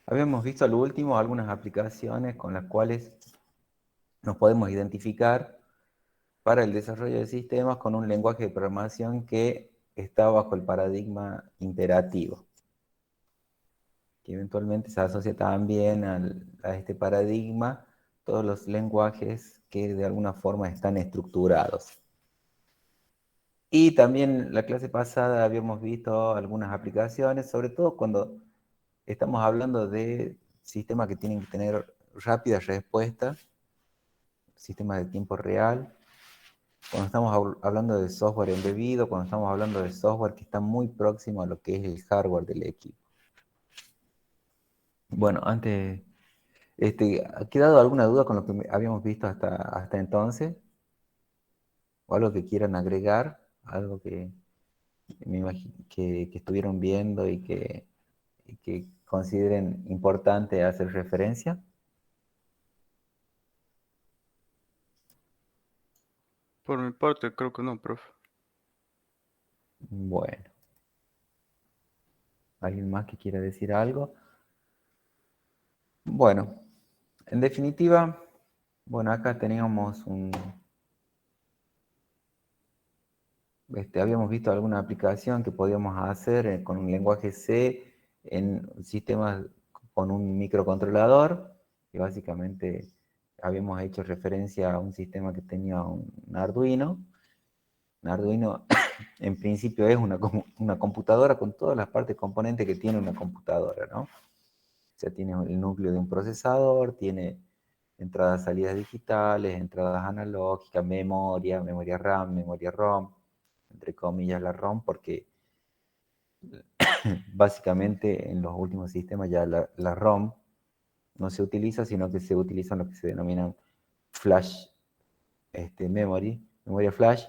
Habíamos visto al último algunas aplicaciones con las cuales nos podemos identificar para el desarrollo de sistemas con un lenguaje de programación que está bajo el paradigma imperativo, que eventualmente se asocia también a este paradigma todos los lenguajes que de alguna forma están estructurados. Y también la clase pasada habíamos visto algunas aplicaciones, sobre todo cuando estamos hablando de sistemas que tienen que tener rápidas respuestas, sistemas de tiempo real, cuando estamos hablando de software embebido, cuando estamos hablando de software que está muy próximo a lo que es el hardware del equipo. Bueno, antes, ¿ha quedado alguna duda con lo que habíamos visto hasta entonces? ¿O algo que quieran agregar? Algo que me imagino que estuvieron viendo y que consideren importante hacer referencia. Por mi parte, creo que no, profe. Bueno, ¿alguien más que quiera decir algo? Bueno, en definitiva, bueno, acá teníamos habíamos visto alguna aplicación que podíamos hacer con un lenguaje C en sistemas con un microcontrolador, que básicamente habíamos hecho referencia a un sistema que tenía un Arduino. Un Arduino en principio es una computadora con todas las partes componentes que tiene una computadora, ¿no? O sea, tiene el núcleo de un procesador, tiene entradas, salidas digitales, entradas analógicas, memoria RAM, memoria ROM, entre comillas la ROM, porque básicamente en los últimos sistemas ya la ROM no se utiliza, sino que se utilizan lo que se denominan flash memoria flash,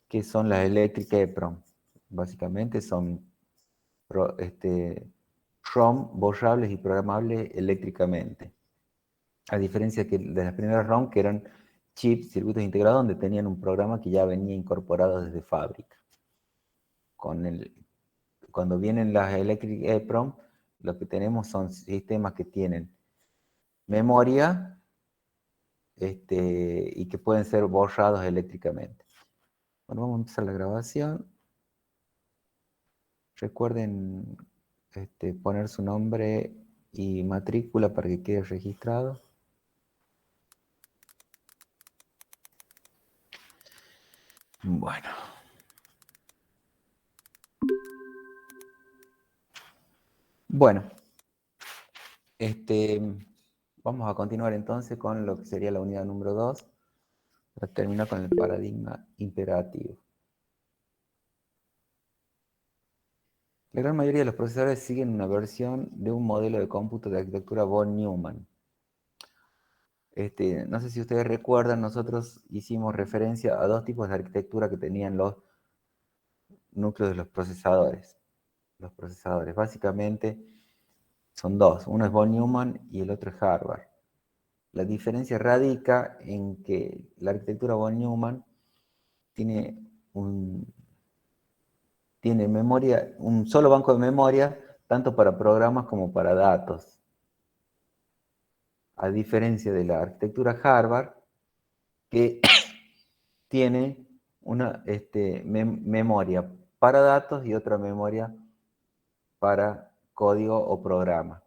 que son las Electric EEPROM. Básicamente son ROM borrables y programables eléctricamente. A diferencia de las primeras ROM, que eran chips, circuitos integrados, donde tenían un programa que ya venía incorporado desde fábrica. Cuando vienen las Electric EEPROM, lo que tenemos son sistemas que tienen memoria y que pueden ser borrados eléctricamente. Bueno, vamos a empezar la grabación. Recuerden poner su nombre y matrícula para que quede registrado. Bueno, bueno, este, vamos a continuar entonces con lo que sería la unidad número 2, para terminar con el paradigma imperativo. La gran mayoría de los procesadores siguen una versión de un modelo de cómputo de arquitectura von Neumann. No sé si ustedes recuerdan, nosotros hicimos referencia a dos tipos de arquitectura que tenían los núcleos de los procesadores. Los procesadores básicamente son dos, uno es von Neumann y el otro es Harvard. La diferencia radica en que la arquitectura von Neumann tiene tiene memoria, un solo banco de memoria, tanto para programas como para datos. A diferencia de la arquitectura Harvard, que tiene una memoria para datos y otra memoria para código o programa.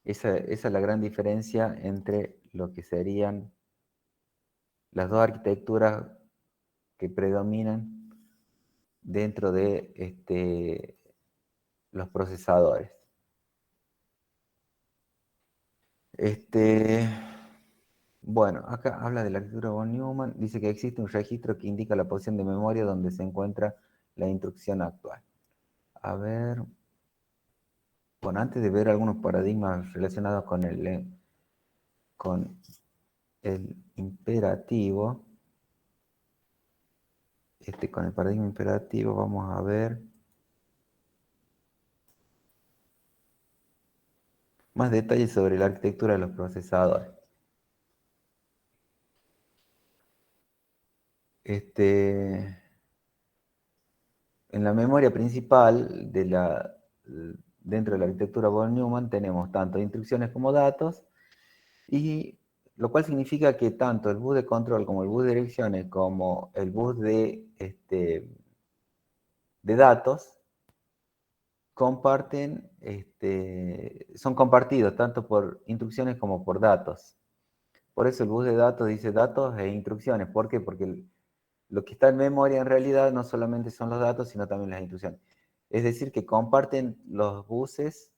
Esa es la gran diferencia entre lo que serían las dos arquitecturas que predominan dentro de los procesadores. Este, bueno, acá habla de la arquitectura von Neumann, dice que existe un registro que indica la posición de memoria donde se encuentra la instrucción actual. A ver, bueno, antes de ver algunos paradigmas relacionados con el imperativo, con el paradigma imperativo vamos a ver más detalles sobre la arquitectura de los procesadores. En la memoria principal dentro de la arquitectura von Neumann tenemos tanto instrucciones como datos, y lo cual significa que tanto el bus de control como el bus de direcciones como el bus de datos comparten, son compartidos tanto por instrucciones como por datos. Por eso el bus de datos dice datos e instrucciones. ¿Por qué? Porque lo que está en memoria en realidad no solamente son los datos, sino también las instrucciones. Es decir, que comparten los buses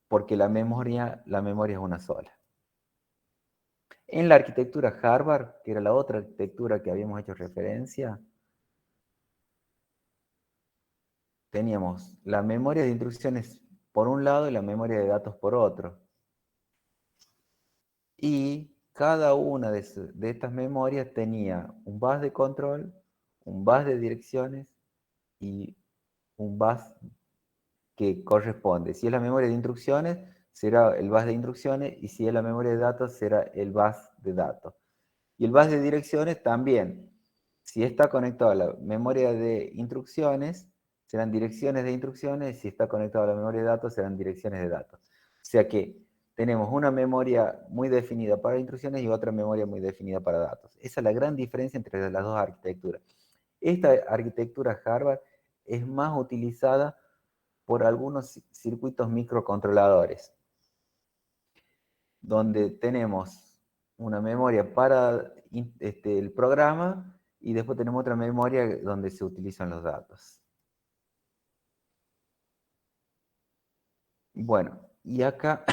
porque la memoria es una sola. En la arquitectura Harvard, que era la otra arquitectura que habíamos hecho referencia, teníamos la memoria de instrucciones por un lado y la memoria de datos por otro. Y cada una de estas memorias tenía un bus de control, un bus de direcciones y un bus que corresponde. Si es la memoria de instrucciones, será el bus de instrucciones, y si es la memoria de datos, será el bus de datos. Y el bus de direcciones también. Si está conectado a la memoria de instrucciones, serán direcciones de instrucciones, y si está conectado a la memoria de datos, serán direcciones de datos. O sea que tenemos una memoria muy definida para instrucciones y otra memoria muy definida para datos. Esa es la gran diferencia entre las dos arquitecturas. Esta arquitectura Harvard es más utilizada por algunos circuitos microcontroladores, donde tenemos una memoria para el programa y después tenemos otra memoria donde se utilizan los datos. Bueno, y acá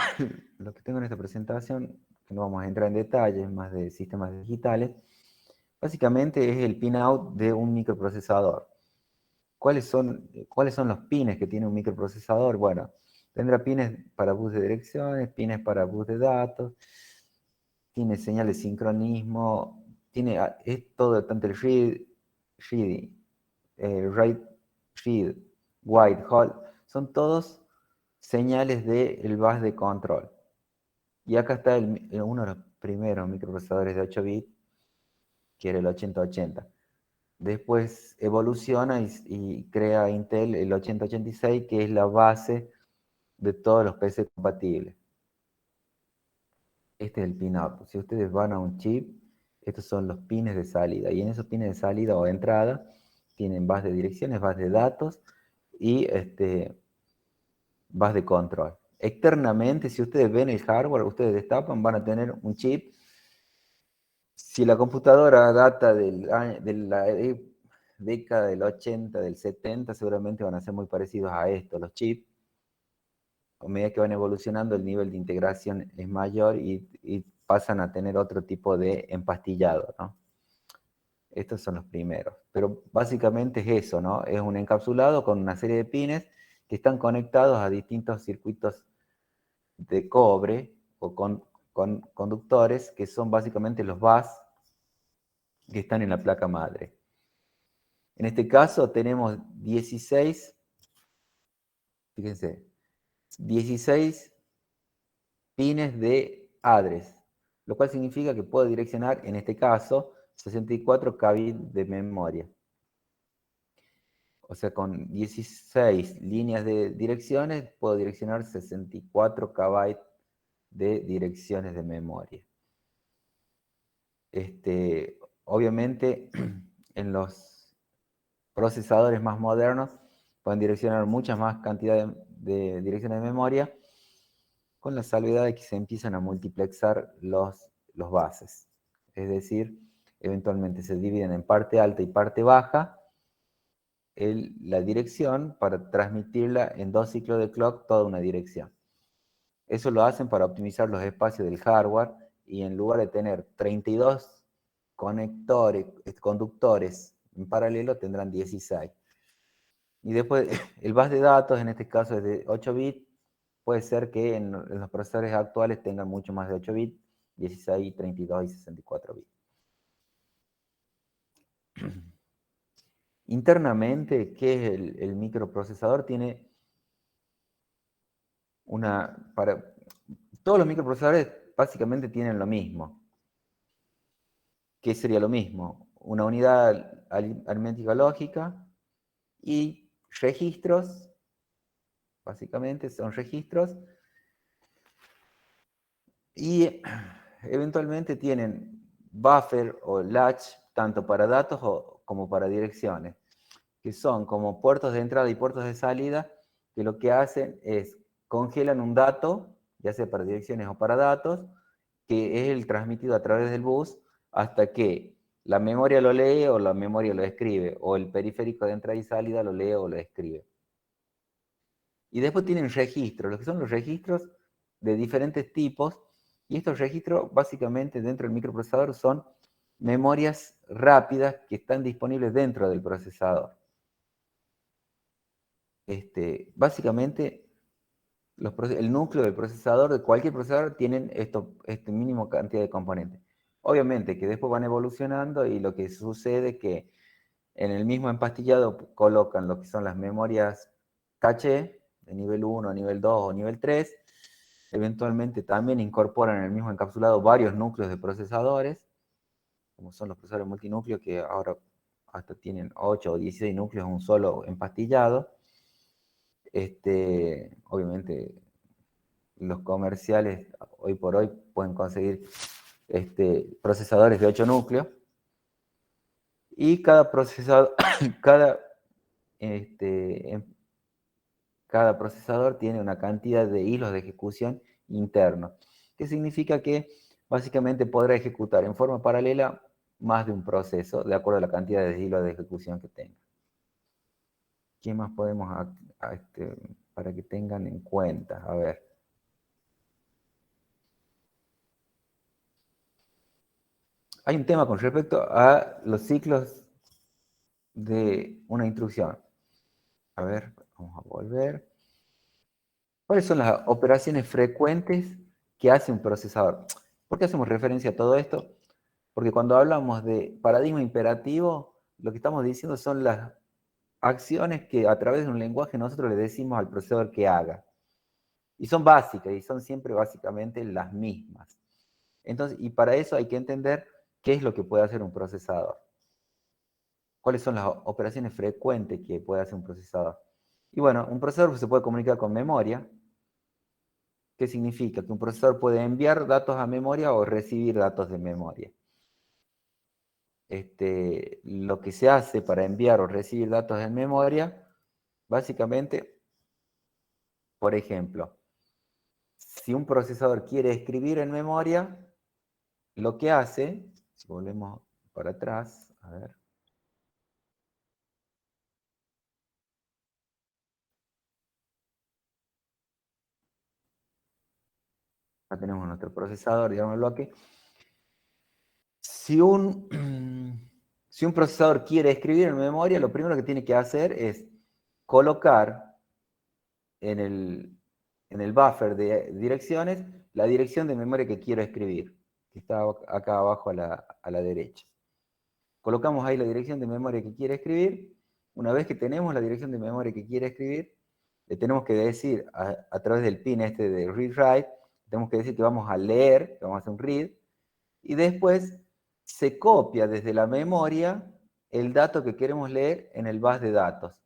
lo que tengo en esta presentación, que no vamos a entrar en detalles más de sistemas digitales, básicamente es el pinout de un microprocesador. ¿Cuáles son los pines que tiene un microprocesador? Bueno, tendrá pines para bus de direcciones, pines para bus de datos, tiene señal de sincronismo, es todo, tanto el read, write, read, write, hold, son todos señales del bus de control. Y acá está uno de los primeros microprocesadores de 8 bits, que era el 8080. Después evoluciona y crea Intel el 8086, que es la base de todos los PC compatibles. Este es el pin-out. Si ustedes van a un chip, estos son los pines de salida. Y en esos pines de salida o entrada tienen bus de direcciones, bus de datos y bus de control. Externamente, si ustedes ven el hardware, ustedes destapan, van a tener un chip. Si la computadora data de la década del 80, del 70, seguramente van a ser muy parecidos a estos, los chips. A medida que van evolucionando, el nivel de integración es mayor y pasan a tener otro tipo de empastillado, ¿no? Estos son los primeros. Pero básicamente es eso, ¿no? Es un encapsulado con una serie de pines que están conectados a distintos circuitos de cobre o con conductores, que son básicamente los bus que están en la placa madre. En este caso tenemos 16, fíjense, 16 pines de address, lo cual significa que puedo direccionar, en este caso, 64 kbps de memoria. O sea, con 16 líneas de direcciones, puedo direccionar 64 kbytes de direcciones de memoria. Obviamente, en los procesadores más modernos, pueden direccionar muchas más cantidades de direcciones de memoria, con la salvedad de que se empiezan a multiplexar los bases. Es decir, eventualmente se dividen en parte alta y parte baja la dirección para transmitirla en 2 ciclos de clock toda una dirección. Eso lo hacen para optimizar los espacios del hardware, y en lugar de tener 32 conductores en paralelo, tendrán 16. Y después el bus de datos, en este caso es de 8 bits, puede ser que en los procesadores actuales tengan mucho más de 8 bits, 16, 32 y 64 bits. Internamente, ¿qué es el microprocesador? Tiene todos los microprocesadores básicamente tienen lo mismo. ¿Qué sería lo mismo? Una unidad aritmética lógica y registros, Básicamente son registros y eventualmente tienen buffer o latch tanto para datos como para direcciones, que son como puertos de entrada y puertos de salida, que lo que hacen es congelan un dato, ya sea para direcciones o para datos, que es el transmitido a través del bus hasta que la memoria lo lee o la memoria lo escribe, o el periférico de entrada y salida lo lee o lo escribe. Y después tienen registros, los que son los registros de diferentes tipos, y estos registros básicamente dentro del microprocesador son memorias rápidas que están disponibles dentro del procesador. Básicamente, el núcleo del procesador, de cualquier procesador, tienen este mínimo cantidad de componentes. Obviamente que después van evolucionando y lo que sucede es que en el mismo empastillado colocan lo que son las memorias caché, de nivel 1, nivel 2 o nivel 3. Eventualmente también incorporan en el mismo encapsulado varios núcleos de procesadores, como son los procesadores multinúcleos que ahora hasta tienen 8 o 16 núcleos en un solo empastillado. Obviamente los comerciales hoy por hoy pueden conseguir procesadores de 8 núcleos y cada procesador, cada procesador tiene una cantidad de hilos de ejecución internos, que significa que básicamente podrá ejecutar en forma paralela más de un proceso de acuerdo a la cantidad de hilos de ejecución que tenga. ¿Qué más podemos para que tengan en cuenta? A ver. Hay un tema con respecto a los ciclos de una instrucción. A ver, vamos a volver. ¿Cuáles son las operaciones frecuentes que hace un procesador? ¿Por qué hacemos referencia a todo esto? Porque cuando hablamos de paradigma imperativo, lo que estamos diciendo son las acciones que a través de un lenguaje nosotros le decimos al procesador que haga. Y son básicas, y son siempre básicamente las mismas. Entonces, y para eso hay que entender qué es lo que puede hacer un procesador. ¿Cuáles son las operaciones frecuentes que puede hacer un procesador? Y bueno, un procesador se puede comunicar con memoria. ¿Qué significa? Que un procesador puede enviar datos a memoria o recibir datos de memoria. Lo que se hace para enviar o recibir datos en memoria, básicamente, por ejemplo, si un procesador quiere escribir en memoria, lo que hace, si volvemos para atrás, a ver. Acá tenemos nuestro procesador, digamos el bloque. Si un procesador quiere escribir en memoria, lo primero que tiene que hacer es colocar en el buffer de direcciones la dirección de memoria que quiero escribir, que está acá abajo a la derecha. Colocamos ahí la dirección de memoria que quiere escribir. Una vez que tenemos la dirección de memoria que quiere escribir, le tenemos que decir a través del pin de read-write, tenemos que decir que vamos a leer, que vamos a hacer un read, y después se copia desde la memoria el dato que queremos leer en el bus de datos.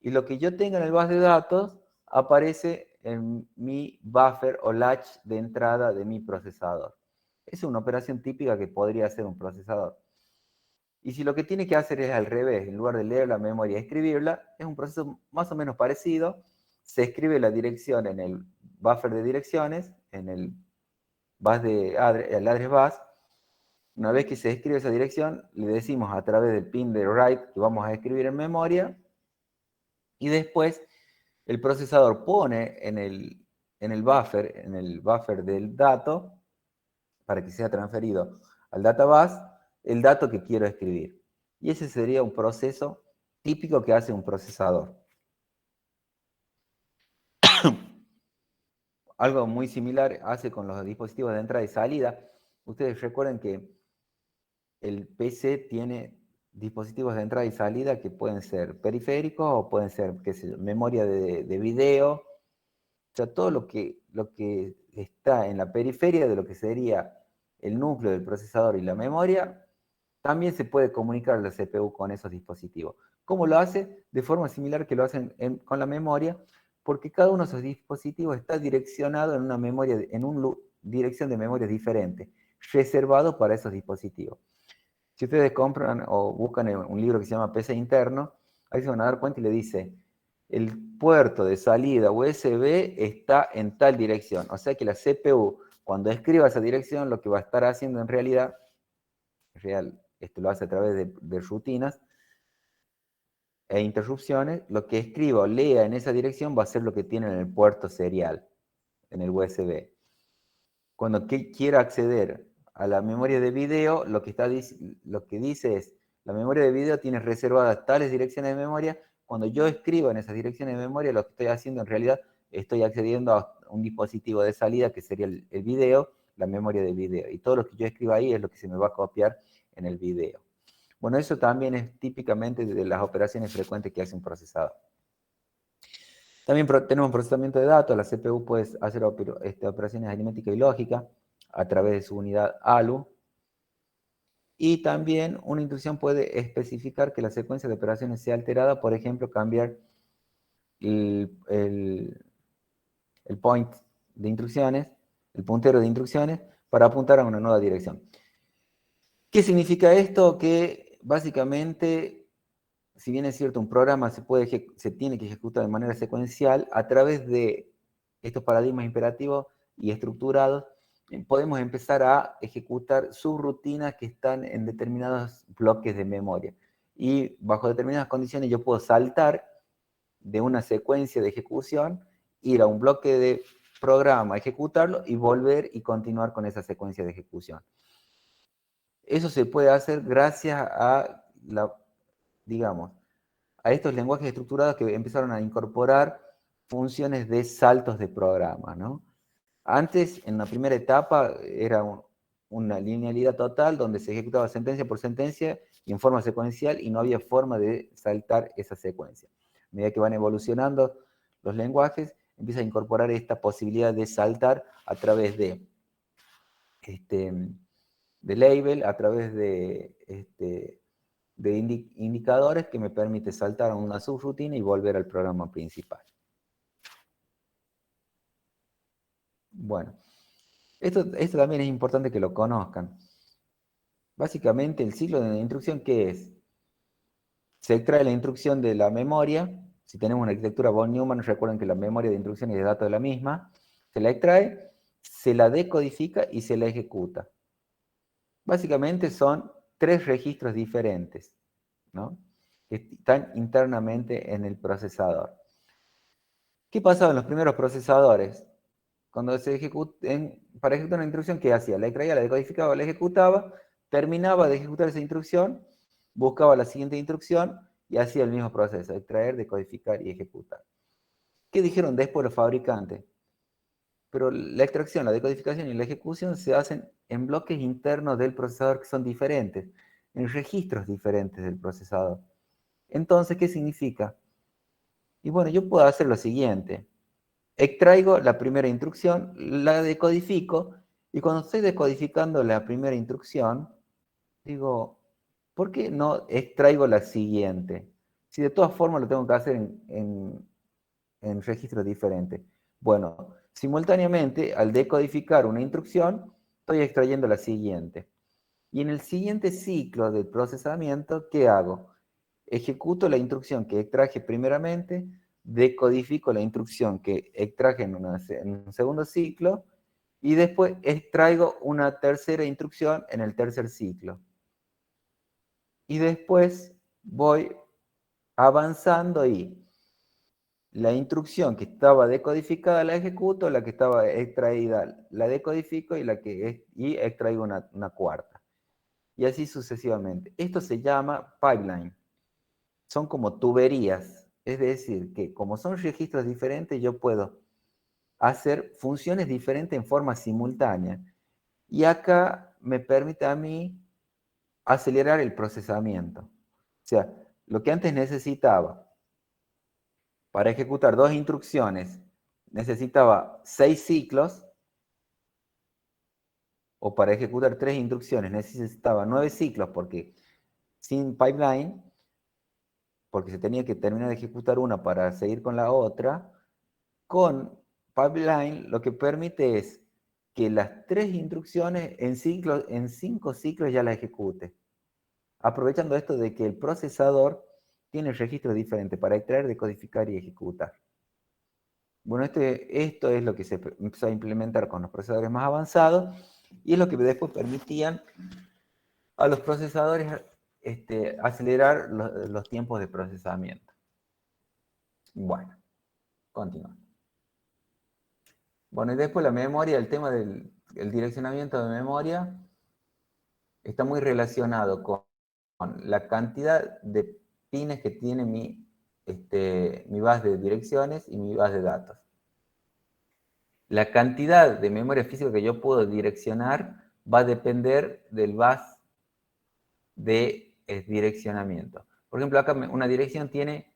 Y lo que yo tenga en el bus de datos aparece en mi buffer o latch de entrada de mi procesador. Es una operación típica que podría hacer un procesador. Y si lo que tiene que hacer es al revés, en lugar de leer la memoria y escribirla, es un proceso más o menos parecido. Se escribe la dirección en el buffer de direcciones, en el el address bus. Una vez que se escribe esa dirección, le decimos a través del pin de write que vamos a escribir en memoria, y después el procesador pone en el buffer del dato, para que sea transferido al databus, el dato que quiero escribir. Y ese sería un proceso típico que hace un procesador. Algo muy similar hace con los dispositivos de entrada y salida. Ustedes recuerden que el PC tiene dispositivos de entrada y salida que pueden ser periféricos o pueden ser, qué sé yo, memoria de video. O sea, todo lo que está en la periferia de lo que sería el núcleo del procesador y la memoria, también se puede comunicar la CPU con esos dispositivos. ¿Cómo lo hace? De forma similar que lo hacen con la memoria, porque cada uno de esos dispositivos está direccionado en una memoria, en una dirección de memoria diferente, reservado para esos dispositivos. Si ustedes compran o buscan un libro que se llama PC interno, ahí se van a dar cuenta y le dice, el puerto de salida USB está en tal dirección. O sea que la CPU, cuando escriba esa dirección, lo que va a estar haciendo en realidad, esto lo hace a través de rutinas e interrupciones, lo que escriba o lea en esa dirección va a ser lo que tiene en el puerto serial, en el USB. Cuando quiera acceder a la memoria de video, lo que dice es, la memoria de video tiene reservadas tales direcciones de memoria. Cuando yo escribo en esas direcciones de memoria, lo que estoy haciendo en realidad, estoy accediendo a un dispositivo de salida que sería el video, la memoria de video. Y todo lo que yo escriba ahí es lo que se me va a copiar en el video. Bueno, eso también es típicamente de las operaciones frecuentes que hace un procesador. También tenemos procesamiento de datos. La CPU puede hacer operaciones aritmética y lógica a través de su unidad ALU. Y también una instrucción puede especificar que la secuencia de operaciones sea alterada, por ejemplo, cambiar el point de instrucciones, el puntero de instrucciones, para apuntar a una nueva dirección. ¿Qué significa esto? Que básicamente, si bien es cierto, un programa se tiene que ejecutar de manera secuencial, a través de estos paradigmas imperativos y estructurados, podemos empezar a ejecutar subrutinas que están en determinados bloques de memoria. Y bajo determinadas condiciones yo puedo saltar de una secuencia de ejecución, ir a un bloque de programa, ejecutarlo y volver y continuar con esa secuencia de ejecución. Eso se puede hacer gracias a digamos, a estos lenguajes estructurados que empezaron a incorporar funciones de saltos de programa, ¿no? Antes, en la primera etapa, era una linealidad total donde se ejecutaba sentencia por sentencia y en forma secuencial y no había forma de saltar esa secuencia. A medida que van evolucionando los lenguajes, empieza a incorporar esta posibilidad de saltar a través de label, a través de indicadores que me permite saltar a una subrutina y volver al programa principal. Bueno, esto también es importante que lo conozcan. Básicamente, el ciclo de instrucción, ¿qué es? Se extrae la instrucción de la memoria. Si tenemos una arquitectura von Neumann, recuerden que la memoria de instrucciones y de datos es la misma. Se la extrae, se la decodifica y se la ejecuta. Básicamente son 3 registros diferentes, ¿no?, que están internamente en el procesador. ¿Qué pasaba en los primeros procesadores? Cuando para ejecutar una instrucción, ¿qué hacía? La extraía, la decodificaba, la ejecutaba, terminaba de ejecutar esa instrucción, buscaba la siguiente instrucción y hacía el mismo proceso, extraer, decodificar y ejecutar. ¿Qué dijeron después los fabricantes? Pero la extracción, la decodificación y la ejecución se hacen en bloques internos del procesador que son diferentes, en registros diferentes del procesador. Entonces, ¿qué significa? Y bueno, yo puedo hacer lo siguiente. Extraigo la primera instrucción, la decodifico, y cuando estoy decodificando la primera instrucción, digo, ¿por qué no extraigo la siguiente? Si de todas formas lo tengo que hacer en registros diferentes. Bueno, simultáneamente, al decodificar una instrucción, estoy extrayendo la siguiente. Y en el siguiente ciclo del procesamiento, ¿qué hago? Ejecuto la instrucción que extraje primeramente, decodifico la instrucción que extraje en un segundo ciclo, y después extraigo una tercera instrucción en el tercer ciclo. Y después voy avanzando y la instrucción que estaba decodificada la ejecuto, la que estaba extraída la decodifico y extraigo una cuarta. Y así sucesivamente. Esto se llama pipeline. Son como tuberías. Es decir, que como son registros diferentes, yo puedo hacer funciones diferentes en forma simultánea. Y acá me permite a mí acelerar el procesamiento. O sea, lo que antes necesitaba para ejecutar 2 instrucciones, necesitaba 6 ciclos, o para ejecutar 3 instrucciones necesitaba 9 ciclos, porque sin pipeline, porque se tenía que terminar de ejecutar una para seguir con la otra, con pipeline lo que permite es que las 3 instrucciones en 5 ciclos ya las ejecute. Aprovechando esto de que el procesador tiene registros diferentes para extraer, decodificar y ejecutar. Bueno, esto es lo que se empezó a implementar con los procesadores más avanzados y es lo que después permitían a los procesadores acelerar los tiempos de procesamiento. Bueno, continuamos. Bueno, y después la memoria, el tema del direccionamiento de memoria está muy relacionado con la cantidad de pines que tiene mi base de direcciones y mi base de datos. La cantidad de memoria física que yo puedo direccionar va a depender del bus de direccionamiento. Por ejemplo, acá una dirección tiene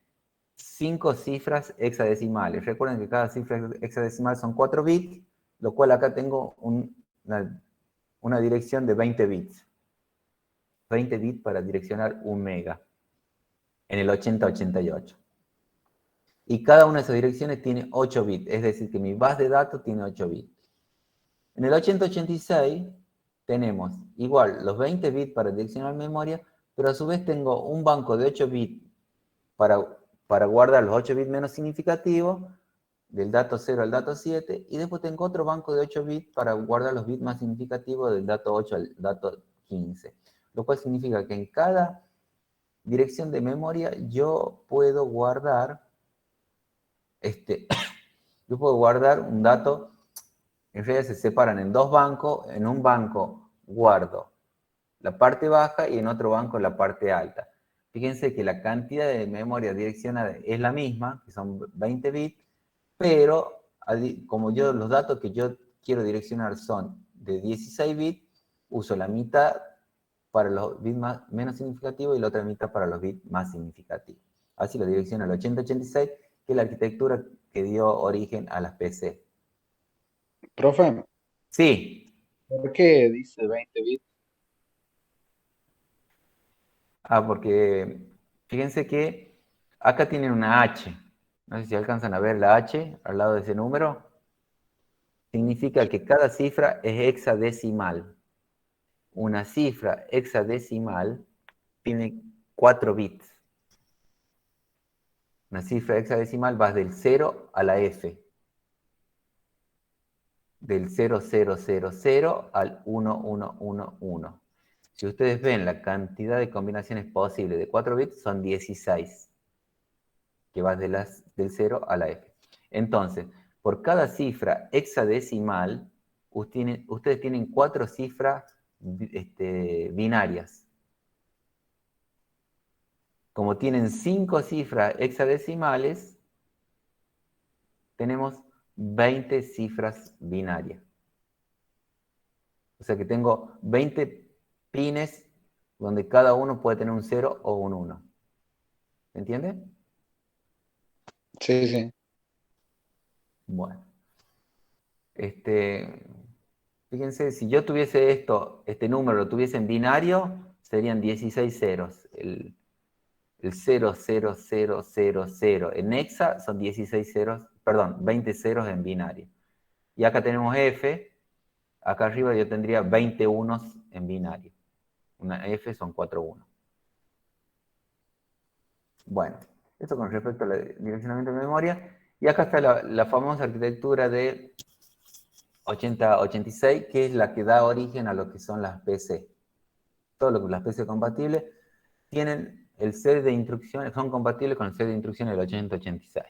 5 cifras hexadecimales. Recuerden que cada cifra hexadecimal son 4 bits, lo cual acá tengo una dirección de 20 bits. 20 bits para direccionar 1 mega en el 8088. Y cada una de esas direcciones tiene 8 bits, es decir, que mi base de datos tiene 8 bits. En el 8086 tenemos igual los 20 bits para direccionar memoria, pero a su vez tengo un banco de 8 bits para guardar los 8 bits menos significativos, del dato 0 al dato 7, y después tengo otro banco de 8 bits para guardar los bits más significativos del dato 8 al dato 15. Lo cual significa que en cada dirección de memoria yo puedo guardar un dato. En realidad se separan en 2 bancos. En un banco guardo la parte baja y en otro banco la parte alta. Fíjense que la cantidad de memoria direccionada es la misma, que son 20 bits, pero como los datos que yo quiero direccionar son de 16 bits, uso la mitad para los bits menos significativos y la otra mitad para los bits más significativos. Así lo direcciona el 8086, que es la arquitectura que dio origen a las PC. Profe, Sí. ¿por qué dice 20 bits? Porque fíjense que acá tienen una H. No sé si alcanzan a ver la H al lado de ese número. Significa que cada cifra es hexadecimal. Una cifra hexadecimal tiene 4 bits. Una cifra hexadecimal va del 0 a la F. Del 0000 al 1111. Si ustedes ven la cantidad de combinaciones posibles de 4 bits, son 16, que va del 0 a la F. Entonces, por cada cifra hexadecimal, ustedes tienen 4 cifras binarias. Como tienen 5 cifras hexadecimales, tenemos 20 cifras binarias. O sea que tengo 20 pines donde cada uno puede tener un 0 o un 1. ¿Se entiende? Sí, sí. Bueno. Fíjense, si yo tuviese este número lo tuviese en binario, serían 16 ceros. El 00000 en hexa son 16 ceros, perdón, 20 ceros en binario. Y acá tenemos F, acá arriba yo tendría 20 unos en binario. Una F son 4 unos. Bueno, esto con respecto al direccionamiento de memoria. Y acá está la famosa arquitectura de 8086, que es la que da origen a lo que son las PC. Todo lo que las PC compatibles tienen el set de instrucciones, son compatibles con el set de instrucciones del 8086.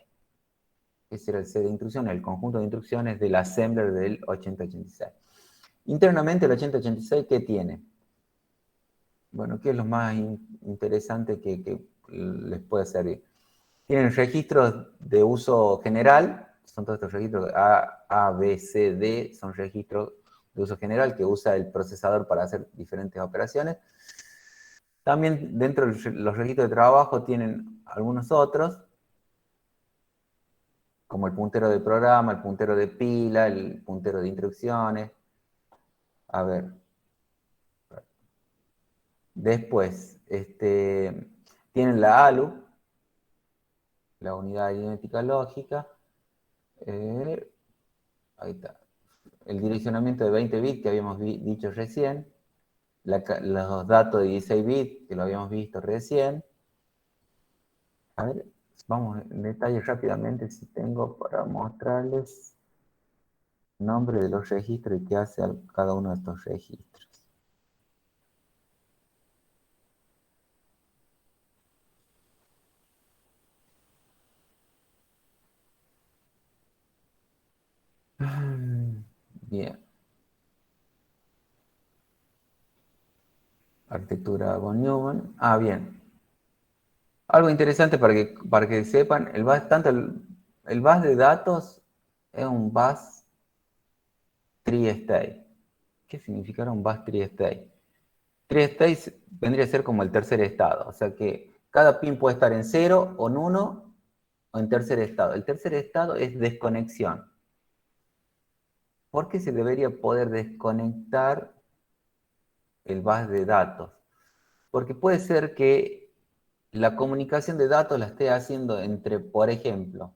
Ese era el set de instrucciones, el conjunto de instrucciones del assembler del 8086. Internamente el 8086, ¿qué tiene? Bueno, ¿qué es lo más interesante que les puede servir? Tienen registros de uso general, son todos estos registros A, B, C, D, son registros de uso general que usa el procesador para hacer diferentes operaciones. También dentro de los registros de trabajo tienen algunos otros, como el puntero de programa, el puntero de pila, el puntero de instrucciones. A ver. Después, tienen la ALU, la unidad aritmética lógica, Ahí está. El direccionamiento de 20 bits que habíamos dicho recién. Los datos de 16 bits que lo habíamos visto recién. A ver, vamos en detalle rápidamente si tengo para mostrarles nombre de los registros y qué hace cada uno de estos registros. Bien. Arquitectura von Neumann. Bien. Algo interesante para que sepan, tanto el bus de datos es un bus tri-state. ¿Qué significará un bus tri-state? Tri-state vendría a ser como el tercer estado, o sea que cada pin puede estar en 0 o en 1 o en tercer estado. El tercer estado es desconexión. ¿Por qué se debería poder desconectar el bus de datos? Porque puede ser que la comunicación de datos la esté haciendo entre, por ejemplo,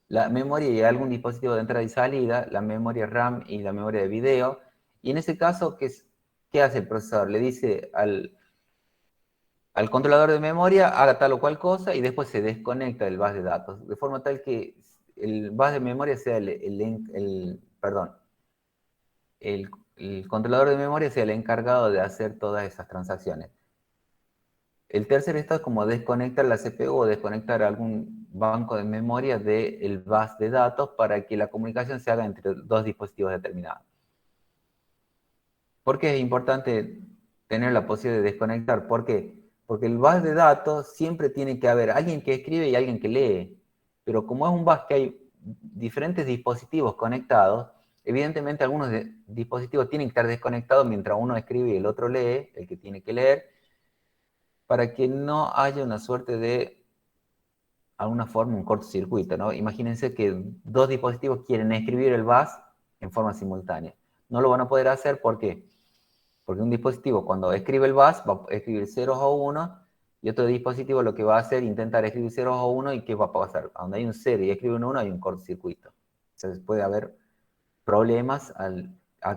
la memoria y algún dispositivo de entrada y salida, la memoria RAM y la memoria de video, y en ese caso, ¿qué hace el procesador? Le dice al controlador de memoria, haga tal o cual cosa, y después se desconecta del bus de datos, de forma tal que el bus de memoria sea el controlador de memoria sea el encargado de hacer todas esas transacciones. El tercer estado es como desconectar la CPU o desconectar algún banco de memoria del bus de datos para que la comunicación se haga entre dos dispositivos determinados. ¿Por qué es importante tener la posibilidad de desconectar? ¿Por qué? Porque el bus de datos siempre tiene que haber alguien que escribe y alguien que lee. Pero como es un bus que hay diferentes dispositivos conectados, evidentemente algunos dispositivos tienen que estar desconectados mientras uno escribe y el otro lee, el que tiene que leer, para que no haya una suerte de, alguna forma, un cortocircuito, ¿no? Imagínense que dos dispositivos quieren escribir el bus en forma simultánea. No lo van a poder hacer, ¿por qué? Porque un dispositivo cuando escribe el bus va a escribir ceros o 1 y otro dispositivo lo que va a hacer es intentar escribir ceros o 1 y ¿qué va a pasar? Donde hay un 0 y escribe un 1 hay un cortocircuito. Entonces puede haber problemas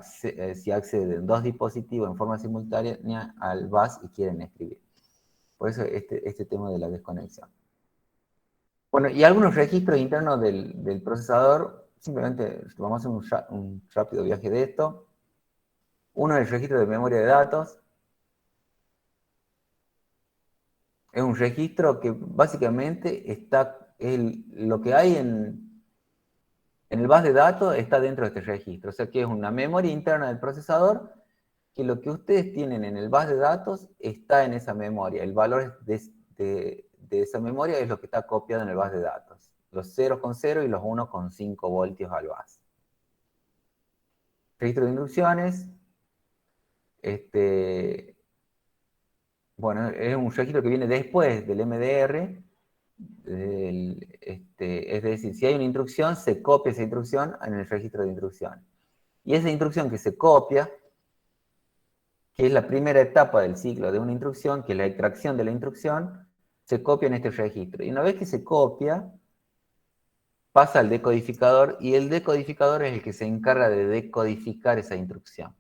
si acceden dos dispositivos en forma simultánea al bus y quieren escribir. Por eso este tema de la desconexión. Bueno, y algunos registros internos del procesador, simplemente vamos a hacer un rápido viaje de esto. Uno es el registro de memoria de datos. Es un registro que básicamente lo que hay en el bus de datos está dentro de este registro. O sea que es una memoria interna del procesador que lo que ustedes tienen en el bus de datos está en esa memoria. El valor de esa memoria es lo que está copiado en el bus de datos. Los 0 con 0 y los 1 con 5 voltios al bus. Registro de instrucciones. Bueno, es un registro que viene después del MDR. Es decir, si hay una instrucción, se copia esa instrucción en el registro de instrucciones. Y esa instrucción que se copia, que es la primera etapa del ciclo de una instrucción, que es la extracción de la instrucción, se copia en este registro. Y una vez que se copia, pasa al decodificador, y el decodificador es el que se encarga de decodificar esa instrucción.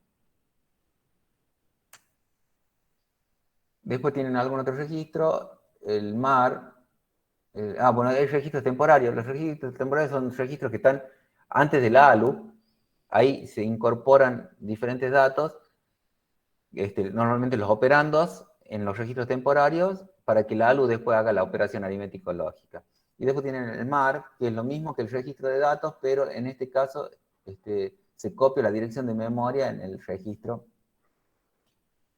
Después tienen algún otro registro, el MAR. Bueno, hay registros temporarios. Los registros temporarios son registros que están antes de la ALU. Ahí se incorporan diferentes datos, normalmente los operandos en los registros temporarios, para que la ALU después haga la operación aritmético-lógica. Y después tienen el MAR, que es lo mismo que el registro de datos, pero en este caso se copia la dirección de memoria en el registro,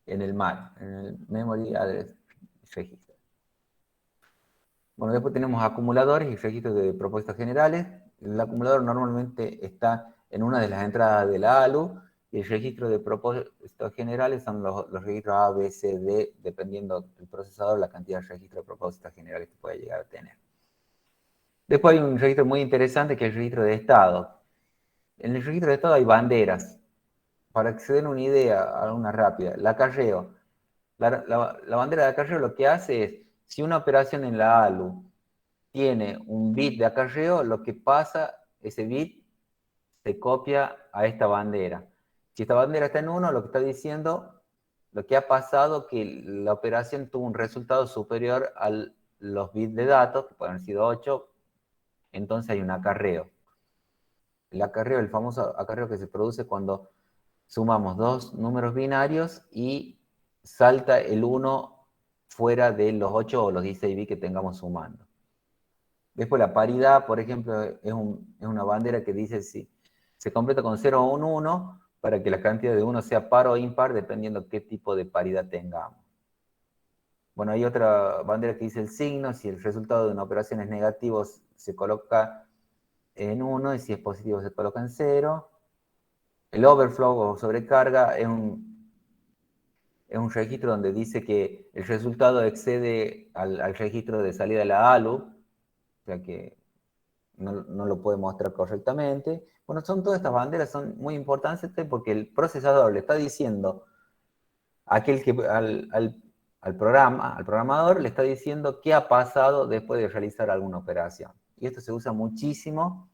en el MAR, en el Memory Address Register. Bueno, después tenemos acumuladores y registros de propuestas generales. El acumulador normalmente está en una de las entradas de la ALU, y el registro de propósitos generales son los registros A, B, C, D, dependiendo del procesador, la cantidad de registros de propósitos generales que puede llegar a tener. Después hay un registro muy interesante que es el registro de estado. En el registro de estado hay banderas. Para que se den una idea, alguna rápida, el acarreo. La bandera de acarreo lo que hace es, si una operación en la ALU tiene un bit de acarreo, lo que pasa ese bit se copia a esta bandera. Si esta bandera está en 1, lo que está diciendo, lo que ha pasado, que la operación tuvo un resultado superior a los bits de datos, que pueden haber sido 8, entonces hay un acarreo. El acarreo, el famoso acarreo que se produce cuando sumamos dos números binarios y salta el 1 fuera de los 8 o los 16 bits que tengamos sumando. Después la paridad, por ejemplo, es una bandera que dice si se completa con 0 o un 1 para que la cantidad de 1 sea par o impar dependiendo qué tipo de paridad tengamos. Bueno, hay otra bandera que dice el signo, si el resultado de una operación es negativo se coloca en 1 y si es positivo se coloca en 0. El overflow o sobrecarga es un registro donde dice que el resultado excede al registro de salida de la ALU, o sea que no lo puede mostrar correctamente. Bueno, todas estas banderas son muy importantes porque el procesador le está diciendo al programador le está diciendo qué ha pasado después de realizar alguna operación. Y esto se usa muchísimo,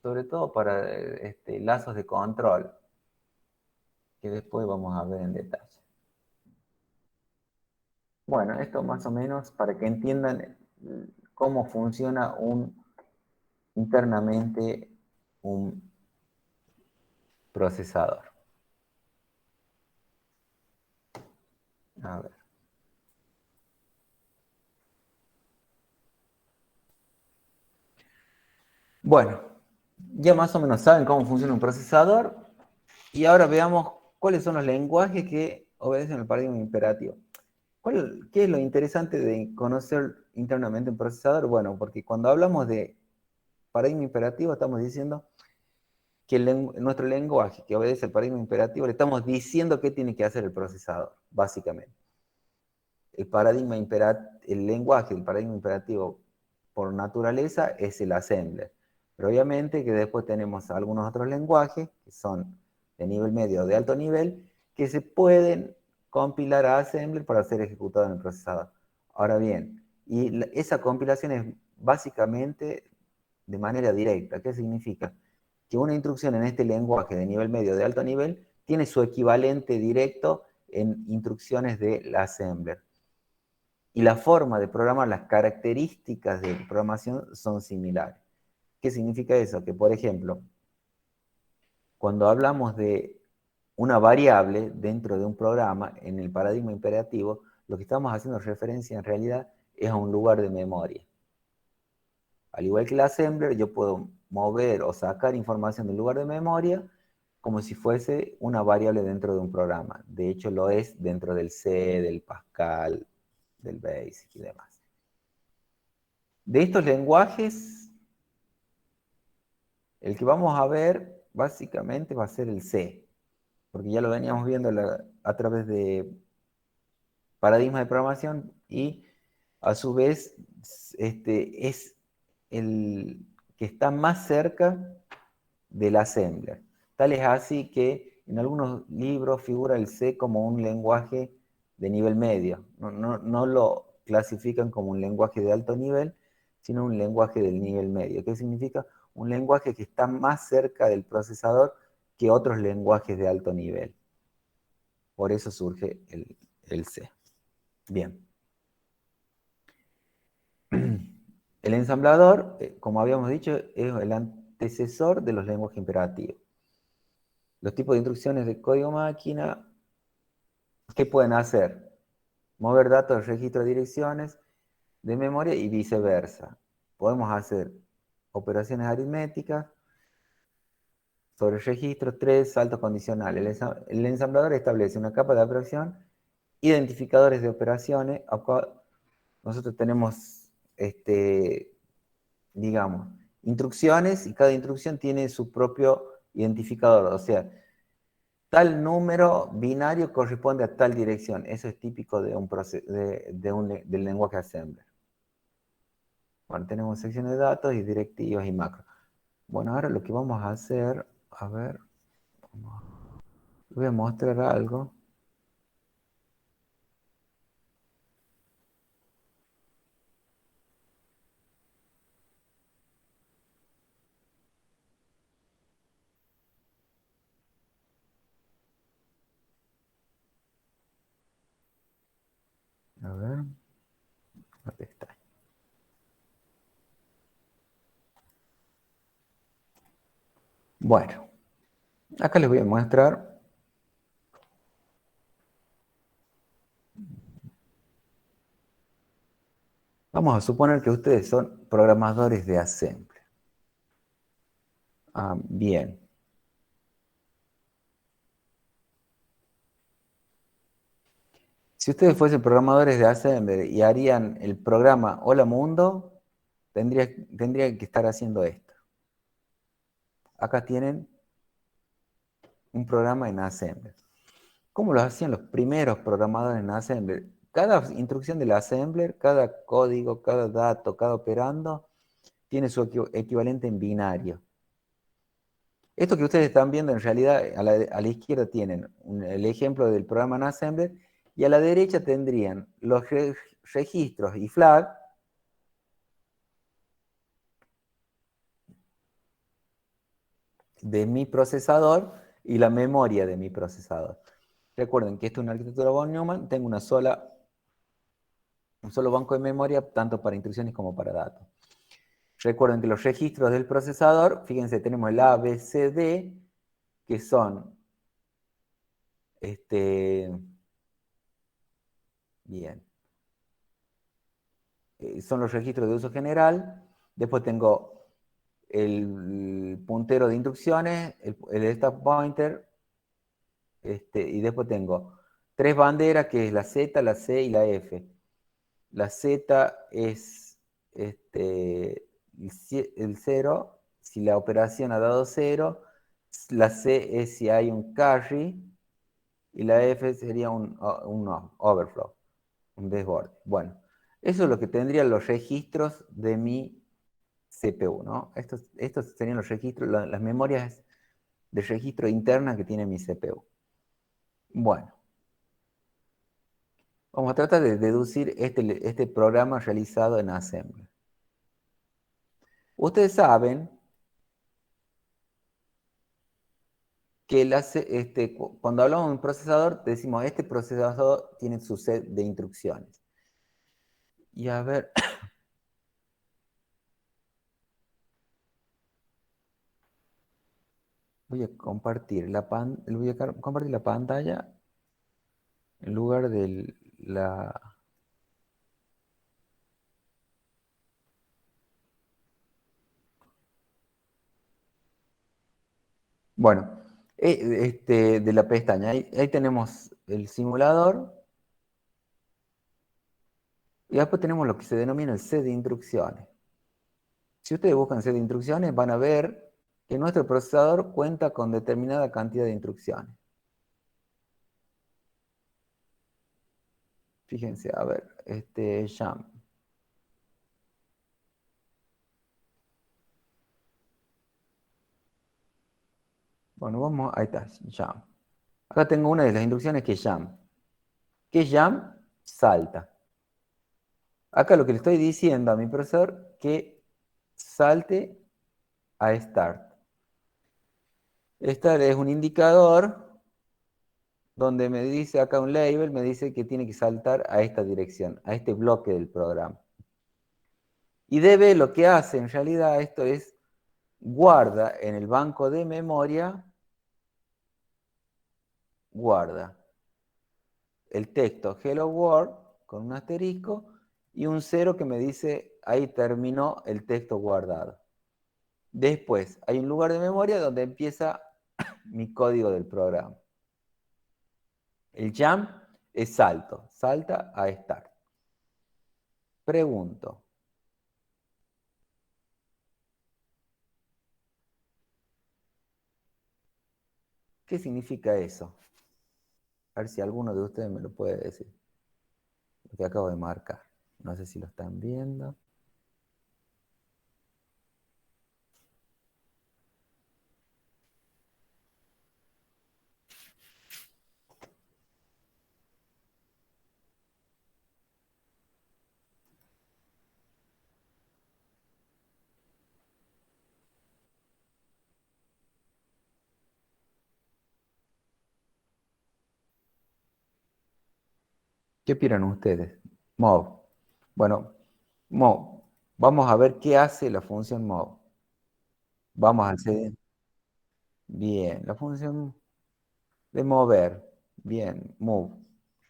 sobre todo para lazos de control, que después vamos a ver en detalle. Bueno, esto más o menos para que entiendan cómo funciona internamente un procesador. A ver. Bueno, ya más o menos saben cómo funciona un procesador y ahora veamos cuáles son los lenguajes que obedecen al paradigma imperativo. ¿Qué es lo interesante de conocer internamente un procesador? Bueno, porque cuando hablamos de paradigma imperativo estamos diciendo que nuestro lenguaje que obedece al paradigma imperativo le estamos diciendo qué tiene que hacer el procesador, básicamente. El lenguaje del paradigma imperativo por naturaleza es el assembler. Pero obviamente que después tenemos algunos otros lenguajes que son de nivel medio o de alto nivel que se pueden compilar a assembler para ser ejecutados en el procesador. Ahora bien, esa compilación es básicamente de manera directa. ¿Qué significa? Que una instrucción en este lenguaje de nivel medio o de alto nivel tiene su equivalente directo en instrucciones del assembler. Y la forma de programar, las características de programación son similares. ¿Qué significa eso? Que, por ejemplo, cuando hablamos de una variable dentro de un programa, en el paradigma imperativo, lo que estamos haciendo referencia en realidad es a un lugar de memoria. Al igual que el assembler, yo puedo mover o sacar información del lugar de memoria como si fuese una variable dentro de un programa. De hecho, lo es dentro del C, del Pascal, del BASIC y demás. De estos lenguajes, el que vamos a ver básicamente va a ser el C, porque ya lo veníamos viendo a través de paradigmas de programación y a su vez es el que está más cerca del assembler. Tal es así que en algunos libros figura el C como un lenguaje de nivel medio. No lo clasifican como un lenguaje de alto nivel, sino un lenguaje del nivel medio. ¿Qué significa? Un lenguaje que está más cerca del procesador que otros lenguajes de alto nivel. Por eso surge el C. Bien. El ensamblador, como habíamos dicho, es el antecesor de los lenguajes imperativos. Los tipos de instrucciones de código máquina, ¿qué pueden hacer? Mover datos del registro de direcciones de memoria y viceversa. Podemos hacer operaciones aritméticas sobre registros, 3 saltos condicionales. El ensamblador establece una capa de abstracción, identificadores de operaciones. Nosotros tenemos, digamos, instrucciones y cada instrucción tiene su propio identificador. O sea, tal número binario corresponde a tal dirección. Eso es típico del lenguaje assembler. Bueno, tenemos secciones de datos y directivas y macros. Bueno, ahora lo que vamos a hacer, a ver, voy a mostrar algo. A ver. ¿Dónde está? Bueno, acá les voy a mostrar. Vamos a suponer que ustedes son programadores de Assembler. Bien. Si ustedes fuesen programadores de Assembler y harían el programa Hola Mundo, tendría que estar haciendo esto. Acá tienen un programa en Assembler. ¿Cómo lo hacían los primeros programadores en Assembler? Cada instrucción del Assembler, cada código, cada dato, cada operando, tiene su equivalente en binario. Esto que ustedes están viendo en realidad a la izquierda tienen el ejemplo del programa en Assembler y a la derecha tendrían los registros y flag de mi procesador y la memoria de mi procesador. Recuerden que esto es una arquitectura von Neumann, tengo un solo banco de memoria tanto para instrucciones como para datos. Recuerden que los registros del procesador, fíjense, tenemos el A, B, C, D, que son bien. Son los registros de uso general. Después tengo el puntero de instrucciones, el stack pointer, y después tengo tres banderas, que es la Z, la C y la F. La Z es el 0, si la operación ha dado 0. La C es si hay un carry. Y la F sería un overflow, un desborde. Bueno, eso es lo que tendrían los registros de mi CPU, ¿no? Estos serían los registros, las memorias de registro interna que tiene mi CPU. Bueno, vamos a tratar de deducir este programa realizado en Assembler. Ustedes saben que cuando hablamos de un procesador, decimos este procesador tiene su set de instrucciones. Y a ver, voy a compartir la pantalla en lugar de la... Bueno, de la pestaña. Ahí tenemos el simulador. Y después tenemos lo que se denomina el set de instrucciones. Si ustedes buscan set de instrucciones, van a ver que nuestro procesador cuenta con determinada cantidad de instrucciones. Fíjense, a ver, jump. Bueno, ahí está, jump. Acá tengo una de las instrucciones que es jump. ¿Qué es jump? Salta. Acá lo que le estoy diciendo a mi procesador que salte a start. Start es un indicador donde me dice acá un label, me dice que tiene que saltar a esta dirección, a este bloque del programa. Y DB lo que hace en realidad esto es guarda en el banco de memoria, guarda el texto Hello World con un asterisco y un 0 que me dice ahí terminó el texto guardado. Después hay un lugar de memoria donde empieza mi código del programa. El jump es salto, salta a start. Pregunto, ¿qué significa eso? A ver si alguno de ustedes me lo puede decir. Lo que acabo de marcar. No sé si lo están viendo. ¿Qué opinan ustedes? move. Bueno, move. Vamos a ver qué hace la función move. Vamos al CD. Bien, la función de mover. Bien, move.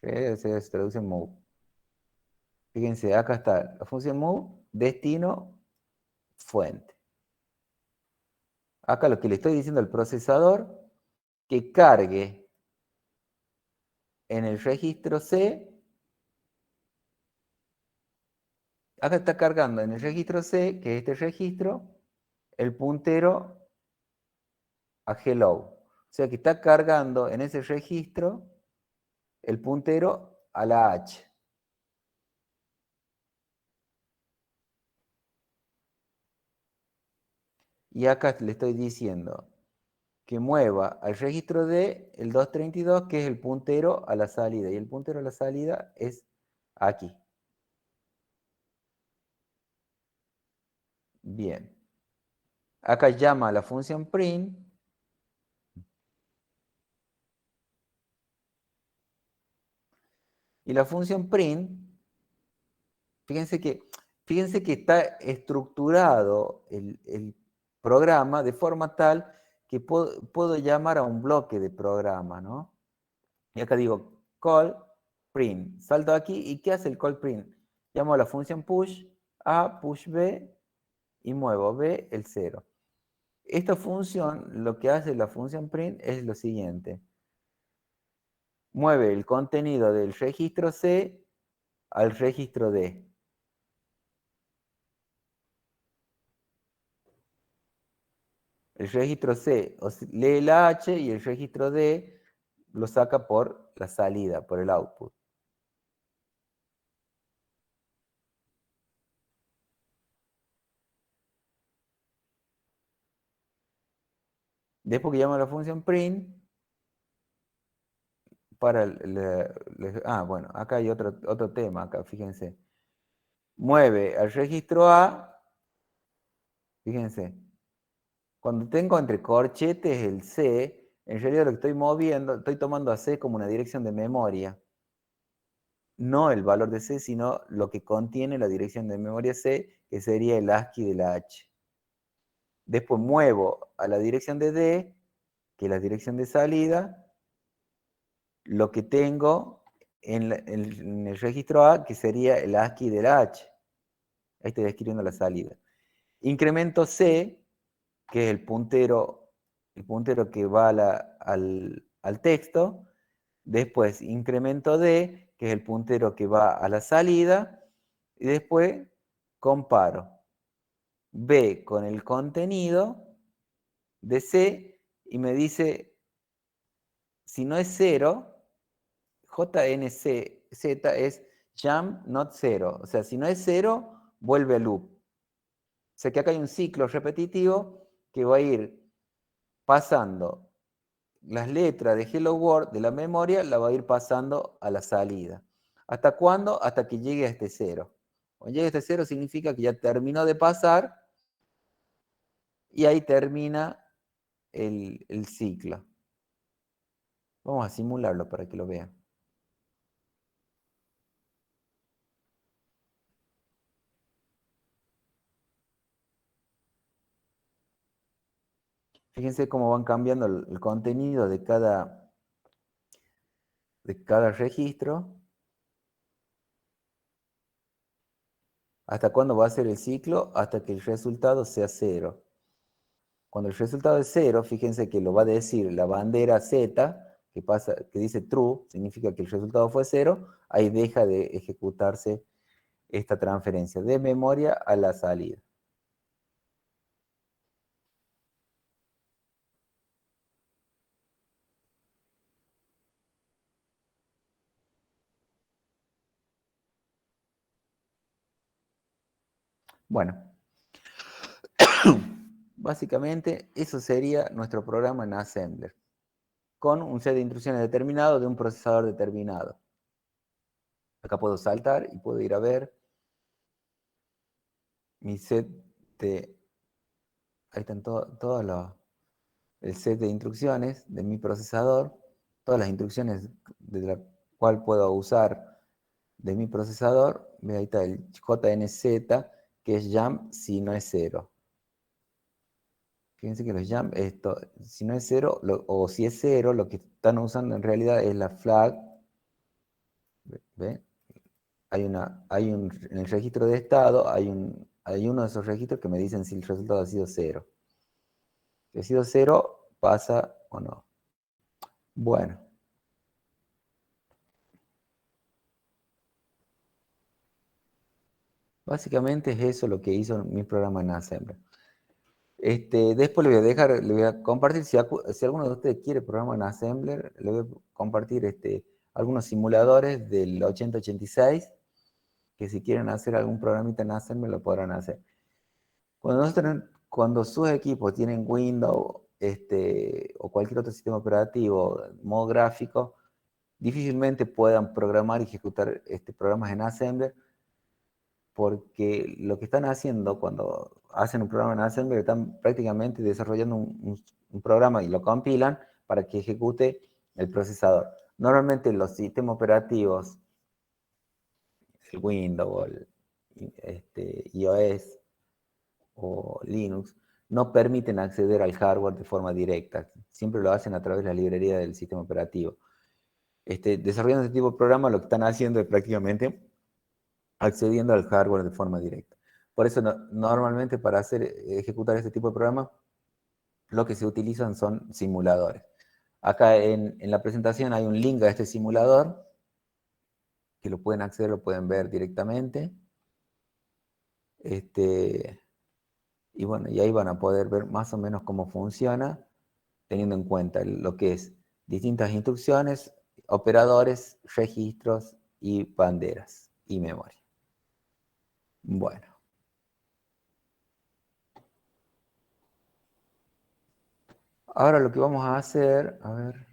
Se traduce en move. Fíjense, acá está la función move, destino, fuente. Acá lo que le estoy diciendo al procesador, que cargue en el registro C. Acá está cargando en el registro C, que es este registro, el puntero a hello. O sea que está cargando en ese registro el puntero a la H. Y acá le estoy diciendo que mueva al registro D el 232, que es el puntero a la salida. Y el puntero a la salida es aquí. Bien. Acá llama a la función print. Y la función print, fíjense que está estructurado el programa de forma tal que puedo llamar a un bloque de programa, ¿no? Y acá digo call print. Salto aquí y ¿qué hace el call print? Llamo a la función push A, push B y muevo B el 0. Esta función, lo que hace la función print es lo siguiente. Mueve el contenido del registro C al registro D. El registro C lee la H y el registro D lo saca por la salida, por el output. Después que llamo a la función print, para bueno, acá hay otro tema, acá, fíjense. Mueve al registro A, fíjense, cuando tengo entre corchetes el C, en realidad lo que estoy moviendo, estoy tomando a C como una dirección de memoria. No el valor de C, sino lo que contiene la dirección de memoria C, que sería el ASCII de la H. Después muevo a la dirección de D, que es la dirección de salida, lo que tengo en el registro A, que sería el ASCII de la H. Ahí estoy escribiendo la salida. Incremento C, que es el puntero que va al texto. Después incremento D, que es el puntero que va a la salida. Y después comparo B con el contenido de C y me dice, si no es 0, JNZ es jump not 0. O sea, si no es 0, vuelve al loop. O sea que acá hay un ciclo repetitivo que va a ir pasando las letras de Hello World de la memoria, la va a ir pasando a la salida. ¿Hasta cuándo? Hasta que llegue a este 0. Cuando llegue a este 0 significa que ya terminó de pasar y ahí termina el ciclo. Vamos a simularlo para que lo vean. Fíjense cómo van cambiando el contenido de cada registro. ¿Hasta cuándo va a ser el ciclo? Hasta que el resultado sea 0. Cuando el resultado es 0, fíjense que lo va a decir la bandera Z, que dice true, significa que el resultado fue 0, ahí deja de ejecutarse esta transferencia de memoria a la salida. Bueno, básicamente eso sería nuestro programa en Assembler, con un set de instrucciones determinado de un procesador determinado. Acá puedo saltar y puedo ir a ver mi set de... Ahí están todos el set de instrucciones de mi procesador, todas las instrucciones de la cual puedo usar de mi procesador, ve ahí está el JNZ, que es jump si no es 0. Fíjense que los jump, esto, si no es 0, o si es 0, lo que están usando en realidad es la flag. ¿Ve? En el registro de estado hay uno de esos registros que me dicen si el resultado ha sido 0. Si ha sido 0, pasa o no. Bueno. Básicamente es eso lo que hizo mi programa en Assembler. Después le voy a compartir, si alguno de ustedes quiere programa en Assembler, le voy a compartir algunos simuladores del 8086, que si quieren hacer algún programita en Assembler lo podrán hacer. Cuando sus equipos tienen Windows o cualquier otro sistema operativo, modo gráfico, difícilmente puedan programar y ejecutar programas en Assembler, porque lo que están haciendo cuando hacen un programa en Assembler, están prácticamente desarrollando un programa y lo compilan para que ejecute el procesador. Normalmente los sistemas operativos, el Windows, iOS o Linux, no permiten acceder al hardware de forma directa. Siempre lo hacen a través de la librería del sistema operativo. Desarrollando este tipo de programa, lo que están haciendo es prácticamente accediendo al hardware de forma directa. Por eso, normalmente para ejecutar este tipo de programas, lo que se utilizan son simuladores. Acá en la presentación hay un link a este simulador, que lo pueden acceder, lo pueden ver directamente. Y bueno, y ahí van a poder ver más o menos cómo funciona, teniendo en cuenta lo que es distintas instrucciones, operadores, registros y banderas y memoria. Bueno. Ahora lo que vamos a hacer, a ver.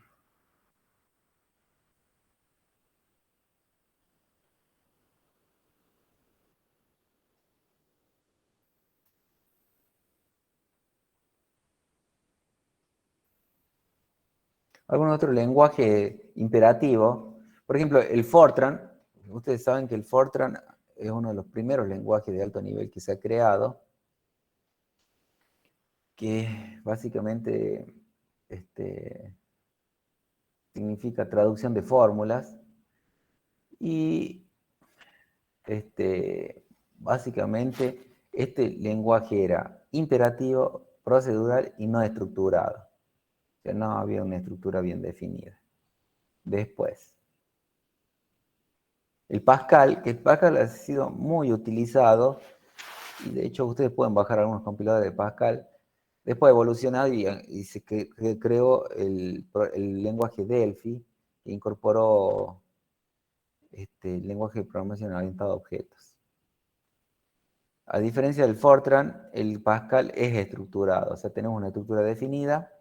Algún otro lenguaje imperativo. Por ejemplo, el Fortran. Ustedes saben que el Fortran es uno de los primeros lenguajes de alto nivel que se ha creado, que básicamente significa traducción de fórmulas. Y básicamente este lenguaje era imperativo, procedural y no estructurado. O sea, no había una estructura bien definida. Después, el Pascal, que el Pascal ha sido muy utilizado, y de hecho ustedes pueden bajar algunos compiladores de Pascal. Después evolucionado y se creó el lenguaje Delphi, que incorporó el lenguaje de programación orientado a objetos. A diferencia del Fortran, el Pascal es estructurado, o sea, tenemos una estructura definida,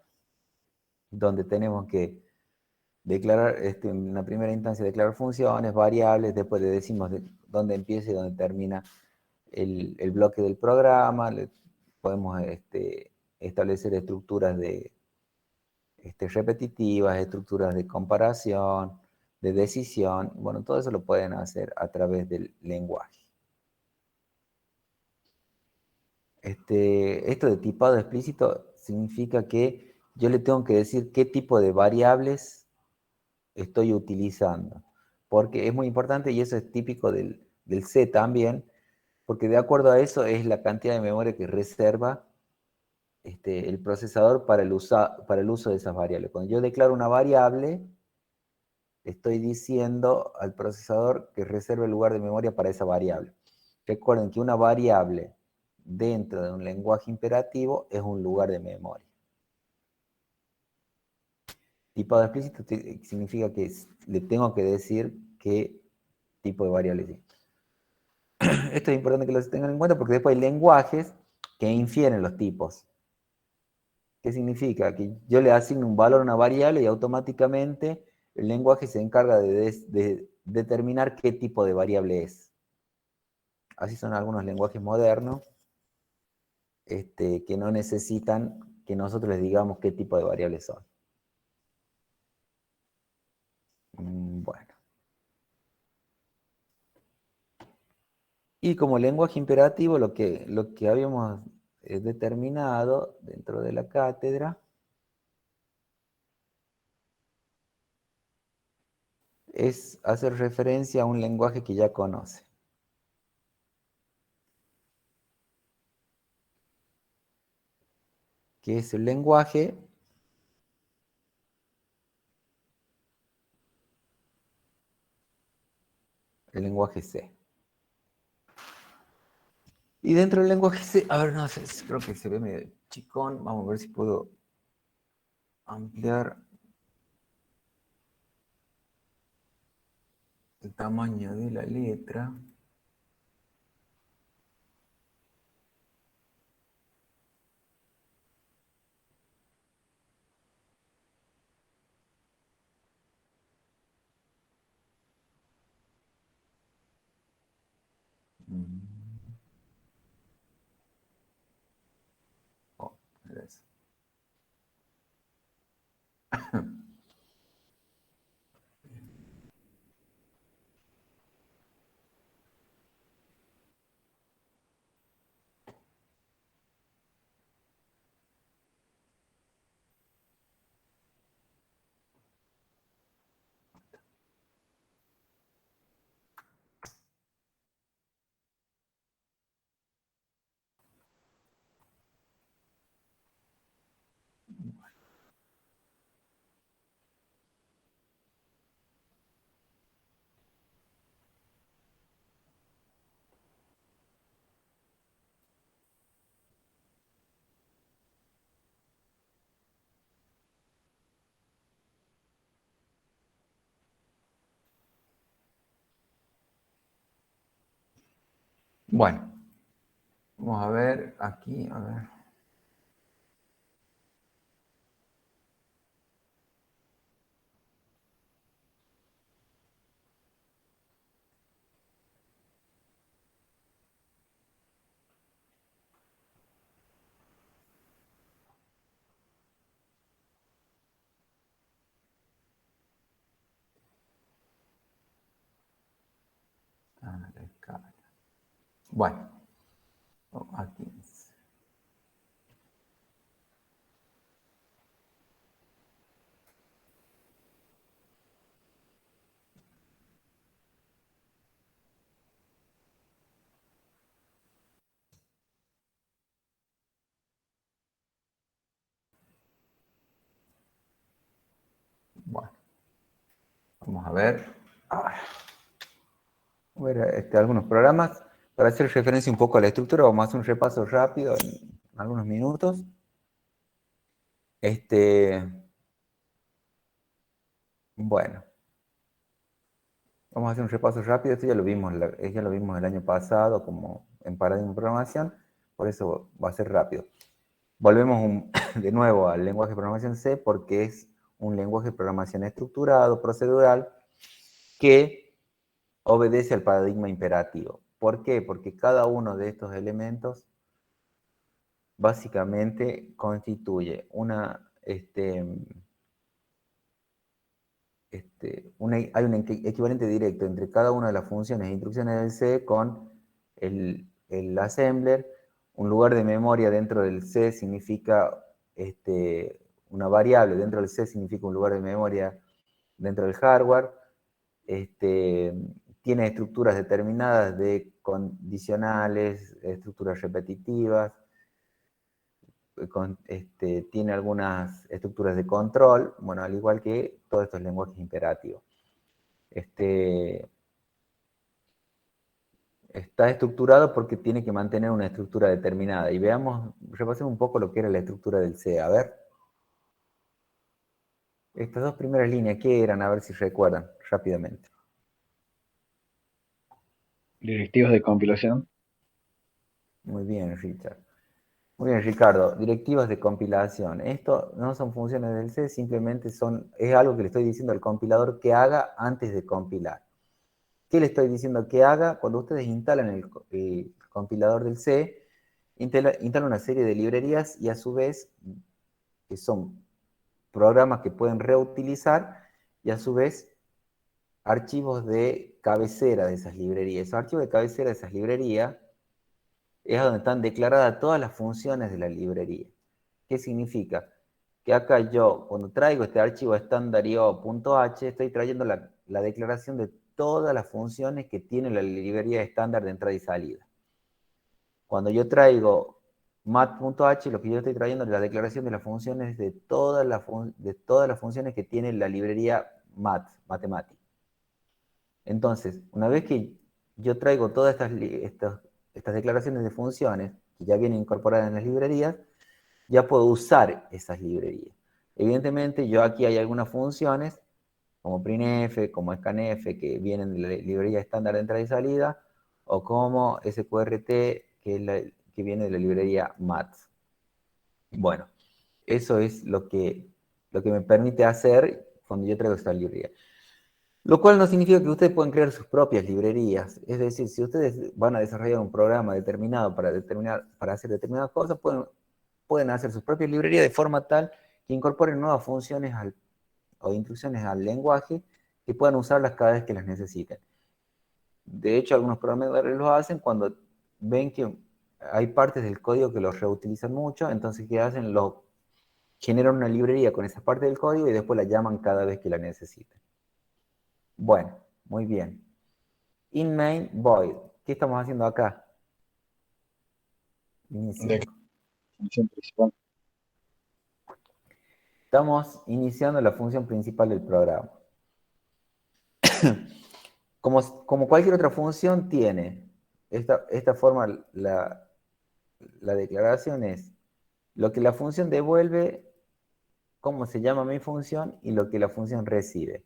donde tenemos que declarar, en la primera instancia declarar funciones, variables, después le decimos dónde empieza y dónde termina el bloque del programa, podemos establecer estructuras repetitivas, estructuras de comparación, de decisión, bueno, todo eso lo pueden hacer a través del lenguaje. Esto de tipado explícito significa que yo le tengo que decir qué tipo de variables estoy utilizando, porque es muy importante y eso es típico del C también, porque de acuerdo a eso es la cantidad de memoria que reserva el procesador para el uso de esas variables. Cuando yo declaro una variable, estoy diciendo al procesador que reserve el lugar de memoria para esa variable. Recuerden que una variable dentro de un lenguaje imperativo es un lugar de memoria. Tipado explícito significa que le tengo que decir qué tipo de variable es. Esto es importante que lo tengan en cuenta porque después hay lenguajes que infieren los tipos. ¿Qué significa? Que yo le asigno un valor a una variable y automáticamente el lenguaje se encarga de determinar qué tipo de variable es. Así son algunos lenguajes modernos que no necesitan que nosotros les digamos qué tipo de variables son. Bueno. Y como lenguaje imperativo, lo que habíamos determinado dentro de la cátedra es hacer referencia a un lenguaje que ya conoce. Que es el lenguaje C. Y dentro del lenguaje C, a ver, no sé, creo que se ve medio chicón. Vamos a ver si puedo ampliar el tamaño de la letra. Oh, era eso. Bueno, vamos a ver aquí, a ver. La escala. Bueno, aquí. Bueno, vamos a ver. Voy a ver algunos programas. Para hacer referencia un poco a la estructura, vamos a hacer un repaso rápido en algunos minutos. Bueno, vamos a hacer un repaso rápido. Esto ya lo vimos el año pasado como en Paradigma de Programación, por eso va a ser rápido. Volvemos de nuevo al lenguaje de programación C porque es un lenguaje de programación estructurado, procedural, que obedece al paradigma imperativo. ¿Por qué? Porque cada uno de estos elementos básicamente constituye hay un equivalente directo entre cada una de las funciones e instrucciones del C con el assembler. Un lugar de memoria dentro del C significa una variable dentro del C significa un lugar de memoria dentro del hardware. Tiene estructuras determinadas de condicionales, estructuras repetitivas, tiene algunas estructuras de control, bueno, al igual que todos estos lenguajes imperativos. Está estructurado porque tiene que mantener una estructura determinada. Y repasemos un poco lo que era la estructura del C. A ver, estas dos primeras líneas, ¿qué eran? A ver si recuerdan rápidamente. Directivas de compilación. Muy bien, Richard. Muy bien, Ricardo. Directivas de compilación. Esto no son funciones del C, simplemente es algo que le estoy diciendo al compilador que haga antes de compilar. ¿Qué le estoy diciendo que haga? Cuando ustedes instalan el compilador del C, instalan una serie de librerías y a su vez, que son programas que pueden reutilizar, y a su vez archivos de cabecera de esas librerías. Esos archivos de cabecera de esas librerías es donde están declaradas todas las funciones de la librería. ¿Qué significa? Que acá yo, cuando traigo este archivo estándar.io.h, estoy trayendo la declaración de todas las funciones que tiene la librería estándar de entrada y salida. Cuando yo traigo mat.h, lo que yo estoy trayendo es la declaración de las funciones de todas las funciones que tiene la librería mat, matemática. Entonces, una vez que yo traigo todas estas declaraciones de funciones, que ya vienen incorporadas en las librerías, ya puedo usar esas librerías. Evidentemente, yo aquí hay algunas funciones, como printf, como scanf, que vienen de la librería estándar de entrada y salida, o como sqrt, que viene de la librería mat. Bueno, eso es lo que me permite hacer cuando yo traigo esta librería. Lo cual no significa que ustedes puedan crear sus propias librerías. Es decir, si ustedes van a desarrollar un programa determinado para hacer determinadas cosas, pueden hacer sus propias librerías de forma tal que incorporen nuevas funciones o instrucciones al lenguaje que puedan usarlas cada vez que las necesiten. De hecho, algunos programadores lo hacen cuando ven que hay partes del código que los reutilizan mucho, entonces ¿qué hacen? Generan una librería con esa parte del código y después la llaman cada vez que la necesiten. Bueno, muy bien. In main void. ¿Qué estamos haciendo acá? Línea 5. Función principal. Estamos iniciando la función principal del programa. Como cualquier otra función tiene esta forma, la declaración es lo que la función devuelve, cómo se llama mi función y lo que la función recibe.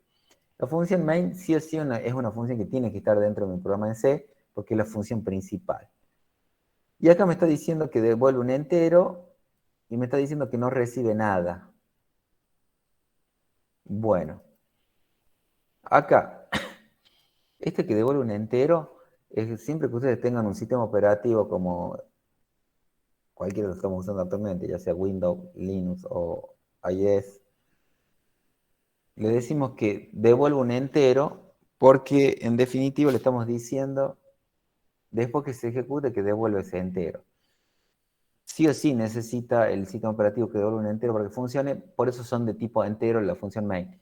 La función main sí o sí es una función que tiene que estar dentro de mi programa en C porque es la función principal. Y acá me está diciendo que devuelve un entero y me está diciendo que no recibe nada. Bueno, acá, este que devuelve un entero, es siempre que ustedes tengan un sistema operativo como cualquiera que estamos usando actualmente, ya sea Windows, Linux o iOS, le decimos que devuelve un entero porque en definitiva le estamos diciendo después que se ejecute que devuelve ese entero. Sí o sí necesita el sistema operativo que devuelva un entero para que funcione, por eso son de tipo entero la función main.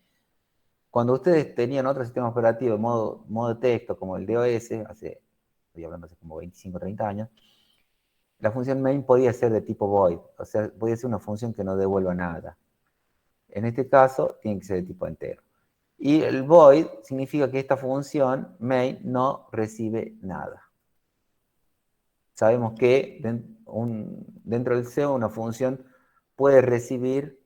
Cuando ustedes tenían otro sistema operativo de modo texto, como el DOS, estoy hablando hace como 25 o 30 años, la función main podía ser de tipo void, o sea, podía ser una función que no devuelva nada. En este caso, tiene que ser de tipo entero. Y el void significa que esta función main no recibe nada. Sabemos que dentro del C una función puede recibir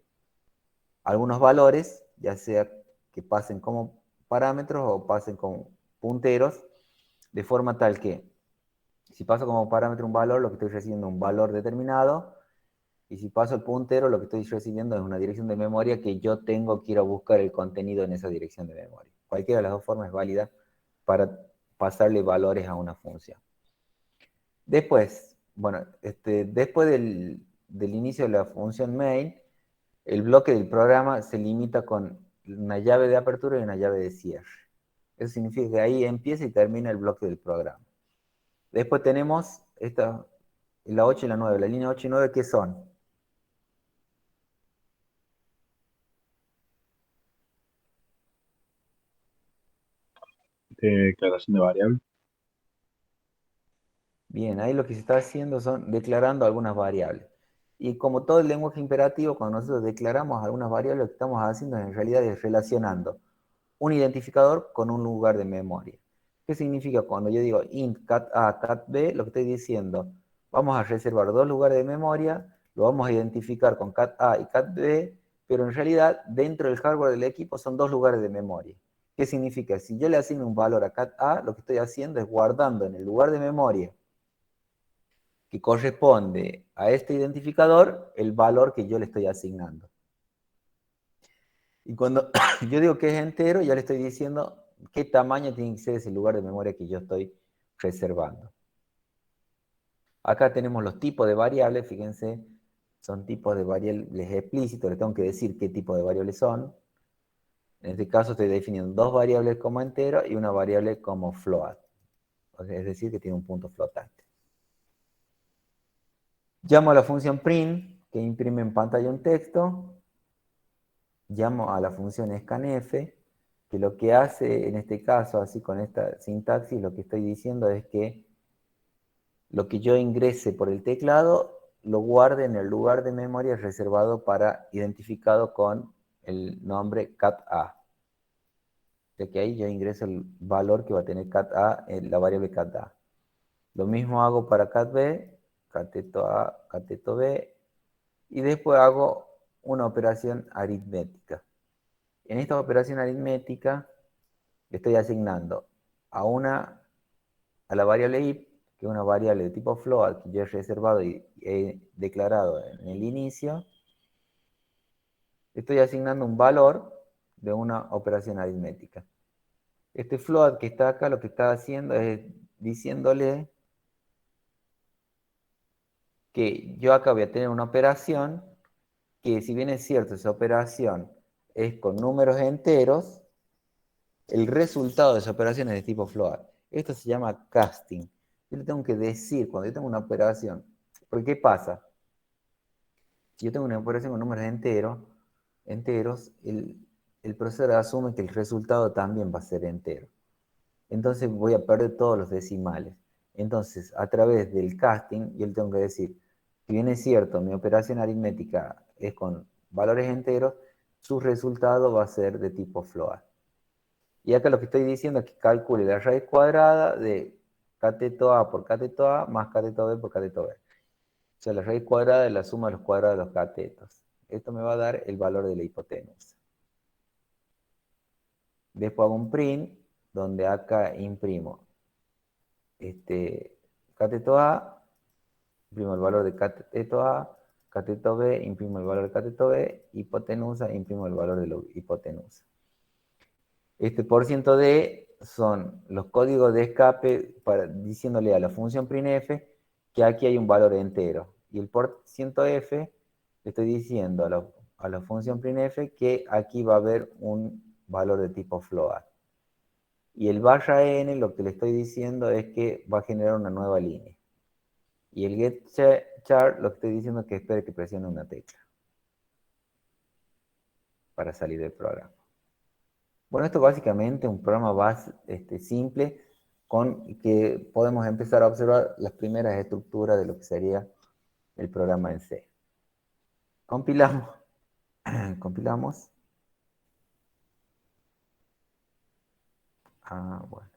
algunos valores, ya sea que pasen como parámetros o pasen como punteros, de forma tal que si paso como parámetro un valor, lo que estoy recibiendo es un valor determinado, y si paso el puntero, lo que estoy recibiendo es una dirección de memoria que yo tengo que ir a buscar el contenido en esa dirección de memoria. Cualquiera de las dos formas es válida para pasarle valores a una función. Después, bueno, después del inicio de la función main, el bloque del programa se limita con una llave de apertura y una llave de cierre. Eso significa que ahí empieza y termina el bloque del programa. Después tenemos la 8 y la 9. La línea 8 y 9, ¿qué son? De declaración de variable. Bien, ahí lo que se está haciendo son declarando algunas variables. Y como todo el lenguaje imperativo, cuando nosotros declaramos algunas variables, lo que estamos haciendo en realidad es relacionando un identificador con un lugar de memoria. ¿Qué significa cuando yo digo int cat A, cat B? Lo que estoy diciendo, vamos a reservar dos lugares de memoria, lo vamos a identificar con cat A y cat B, pero en realidad dentro del hardware del equipo son dos lugares de memoria. ¿Qué significa? Si yo le asigno un valor a cat A, lo que estoy haciendo es guardando en el lugar de memoria que corresponde a este identificador el valor que yo le estoy asignando. Y cuando yo digo que es entero, ya le estoy diciendo qué tamaño tiene que ser ese lugar de memoria que yo estoy reservando. Acá tenemos los tipos de variables, fíjense, son tipos de variables explícitos, les tengo que decir qué tipo de variables son. En este caso estoy definiendo dos variables como entero y una variable como float. O sea, es decir, que tiene un punto flotante. Llamo a la función print, que imprime en pantalla un texto. Llamo a la función scanf, que lo que hace en este caso, así con esta sintaxis, lo que estoy diciendo es que lo que yo ingrese por el teclado lo guarde en el lugar de memoria reservado para identificado con el nombre cat_a. Ya que ahí yo ingreso el valor que va a tener cat_a en la variable cat_a. Lo mismo hago para cat_b, cateto A, cateto B, y después hago una operación aritmética. En esta operación aritmética estoy asignando a la variable ip, que es una variable de tipo float que yo he reservado y he declarado en el inicio, estoy asignando un valor de una operación aritmética. Este float que está acá lo que está haciendo es diciéndole que yo acá voy a tener una operación que, si bien es cierto, esa operación es con números enteros, el resultado de esa operación es de tipo float. Esto se llama casting. Yo le tengo que decir, cuando yo tengo una operación, porque ¿qué pasa? Si yo tengo una operación con números enteros, el procesador asume que el resultado también va a ser entero. Entonces voy a perder todos los decimales. Entonces, a través del casting, yo le tengo que decir, si bien es cierto, mi operación aritmética es con valores enteros, su resultado va a ser de tipo float. Y acá lo que estoy diciendo es que calcule la raíz cuadrada de cateto A por cateto A más cateto B por cateto B. O sea, la raíz cuadrada de la suma de los cuadrados de los catetos. Esto me va a dar el valor de la hipotenusa. Después hago un print, donde acá imprimo cateto A, imprimo el valor de cateto A, cateto B, imprimo el valor de cateto B, hipotenusa, imprimo el valor de la hipotenusa. Este %d son los códigos de escape diciéndole a la función printf que aquí hay un valor entero. Y el %f le estoy diciendo a la función printf que aquí va a haber un valor de tipo float. Y el _n lo que le estoy diciendo es que va a generar una nueva línea. Y el getChar lo que estoy diciendo es que espere que presione una tecla para salir del programa. Bueno, esto básicamente es un programa simple con que podemos empezar a observar las primeras estructuras de lo que sería el programa en C. Compilamos. Compilamos. Bueno.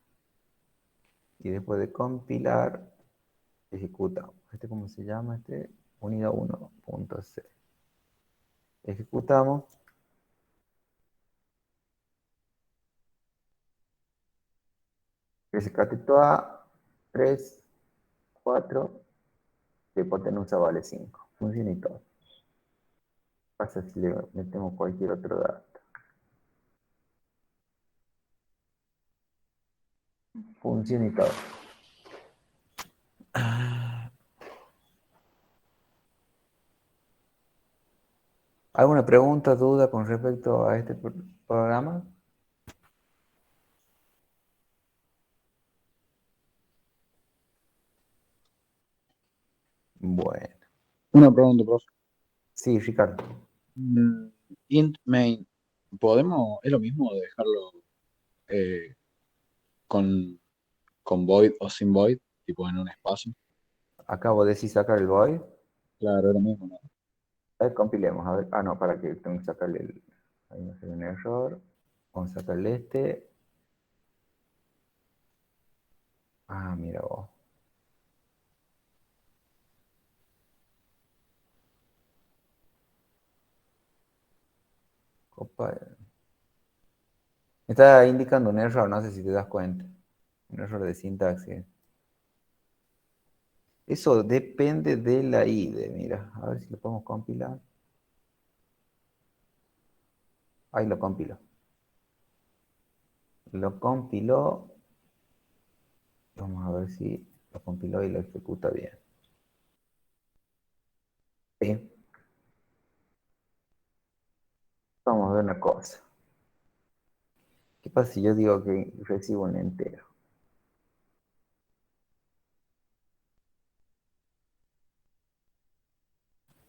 Y después de compilar, ejecutamos. ¿Cómo se llama? Unidad 1.c. Ejecutamos. Ese cateto A, 3, 4, de hipotenusa vale 5. Funciona y todo. Pasa si le metemos cualquier otro dato. Funciona y todo. ¿Alguna pregunta, duda con respecto a este programa? Bueno. Una pregunta, profe. Sí, Ricardo. Mm, int main, ¿podemos, es lo mismo de dejarlo eh, con, con void o sin void, tipo en un espacio? Acabo de decir sacar el void. Claro, es lo mismo, ¿no? A ver, compilemos. A ver. No, para que tengo que sacarle el. Ahí no se ve un error. Vamos a sacarle este. Mira vos. Copa. Me está indicando un error, no sé si te das cuenta. Un error de sintaxis. Eso depende de la IDE, mira. A ver si lo podemos compilar. Ahí lo compiló. Lo compiló. Vamos a ver si lo compiló y lo ejecuta bien. Sí. Vamos a ver una cosa. pasa si yo digo que recibo un entero?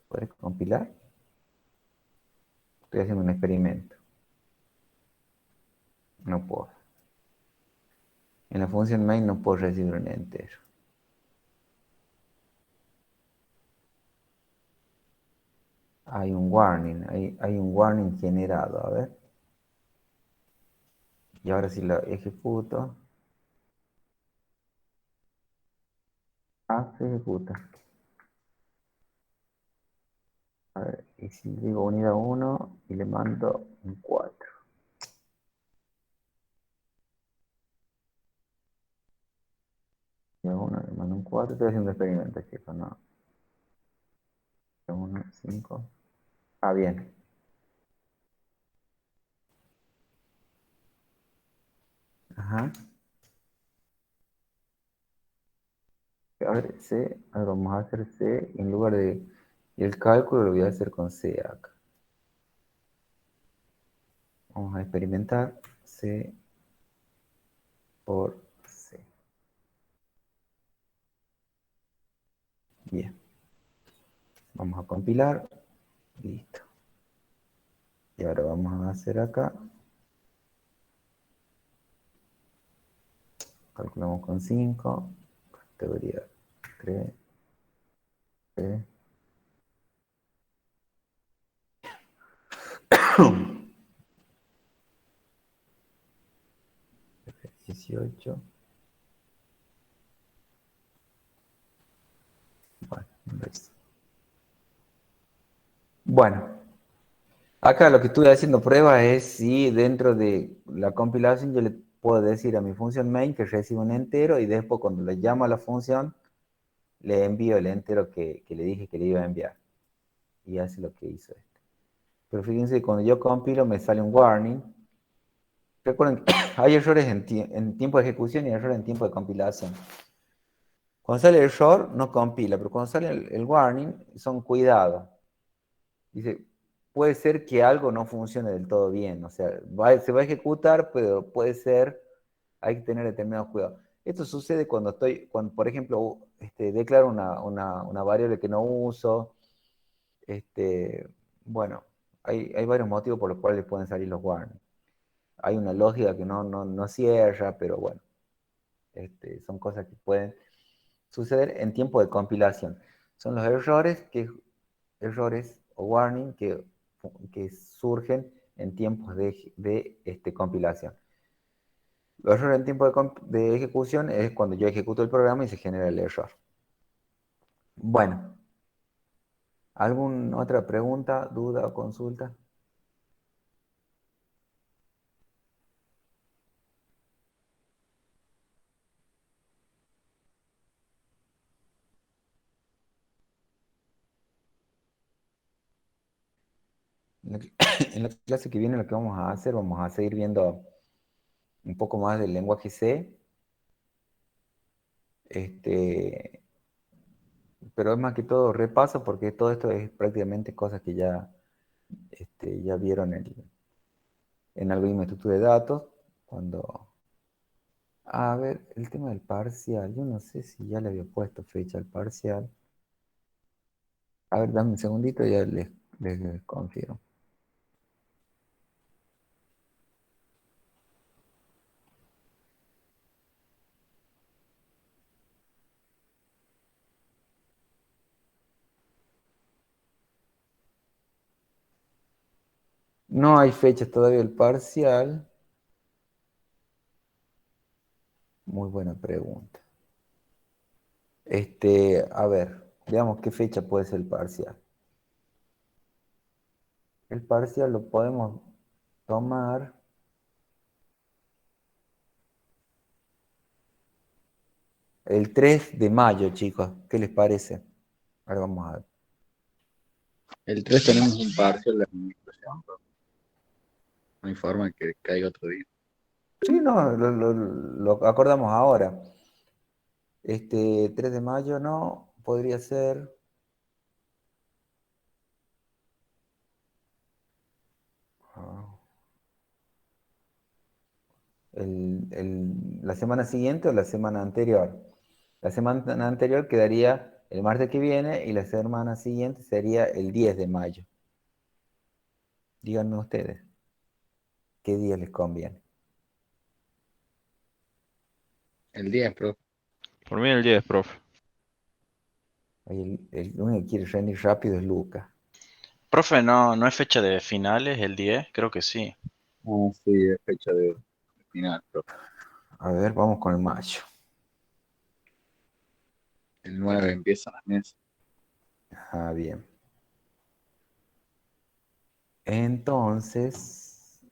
¿Puedes compilar? Estoy haciendo un experimento. No puedo. En la función main no puedo recibir un entero. Hay un warning, hay un warning generado, a ver. Y ahora si lo ejecuto. Ah, se ejecuta. A ver, y si digo unidad 1 y le mando un 4. Unidad 1 le mando un 4. Estoy haciendo un experimento, chicos, no. 1, 5. Ah, bien. Ajá. A ver, C, ahora vamos a hacer C en lugar de. Y el cálculo lo voy a hacer con C acá. Vamos a experimentar C por C. Bien. Vamos a compilar. Listo. Y ahora vamos a hacer acá. Calculamos con 5. Categoría 3. 3. 18. Bueno, bueno, acá lo que estuve haciendo prueba es si dentro de la compilación yo le puedo decir a mi función main que reciba un entero y después cuando le llamo a la función le envío el entero que le dije que le iba a enviar. Y hace lo que hizo este. Pero fíjense que cuando yo compilo me sale un warning. Recuerden que hay errores en tiempo de ejecución y errores en tiempo de compilación. Cuando sale el error no compila, pero cuando sale el warning son cuidados. Dice, puede ser que algo no funcione del todo bien, o sea, se va a ejecutar, pero puede ser, hay que tener determinados cuidados. Esto sucede cuando por ejemplo, declaro una variable que no uso, bueno, hay varios motivos por los cuales pueden salir los warnings. Hay una lógica que no cierra, pero bueno, son cosas que pueden suceder en tiempo de compilación. Son los errores o warning que surgen en tiempos de compilación. Los errores en tiempo de ejecución es cuando yo ejecuto el programa y se genera el error. Bueno, ¿alguna otra pregunta, duda o consulta? En la, en la clase que viene lo que vamos a hacer, vamos a seguir viendo un poco más del lenguaje C. Pero es más que todo repaso porque todo esto es prácticamente cosas que ya vieron en algoritmo de estructura de datos. A ver, el tema del parcial, yo no sé si ya le había puesto fecha al parcial. A ver, dame un segundito y ya les confirmo. No hay fecha todavía del parcial. Muy buena pregunta. A ver, veamos qué fecha puede ser el parcial. El parcial lo podemos tomar el 3 de mayo, chicos. ¿Qué les parece? Ahora vamos a ver. El 3 tenemos un parcial de administración, pero no hay forma que caiga otro día. Sí, no, lo acordamos ahora. 3 de mayo no, podría ser. Ah, la semana siguiente o la semana anterior. La semana anterior quedaría el martes que viene y la semana siguiente sería el 10 de mayo. Díganme ustedes, ¿qué día les conviene? El 10, profe. Por mí el 10, profe. Oye, el único que quiere rendir rápido es Lucas. Profe, no es fecha de finales el 10, creo que sí. Ah, sí, es fecha de final, profe. A ver, vamos con el mayo. El 9 empiezan las mesas. Ah, bien. Entonces,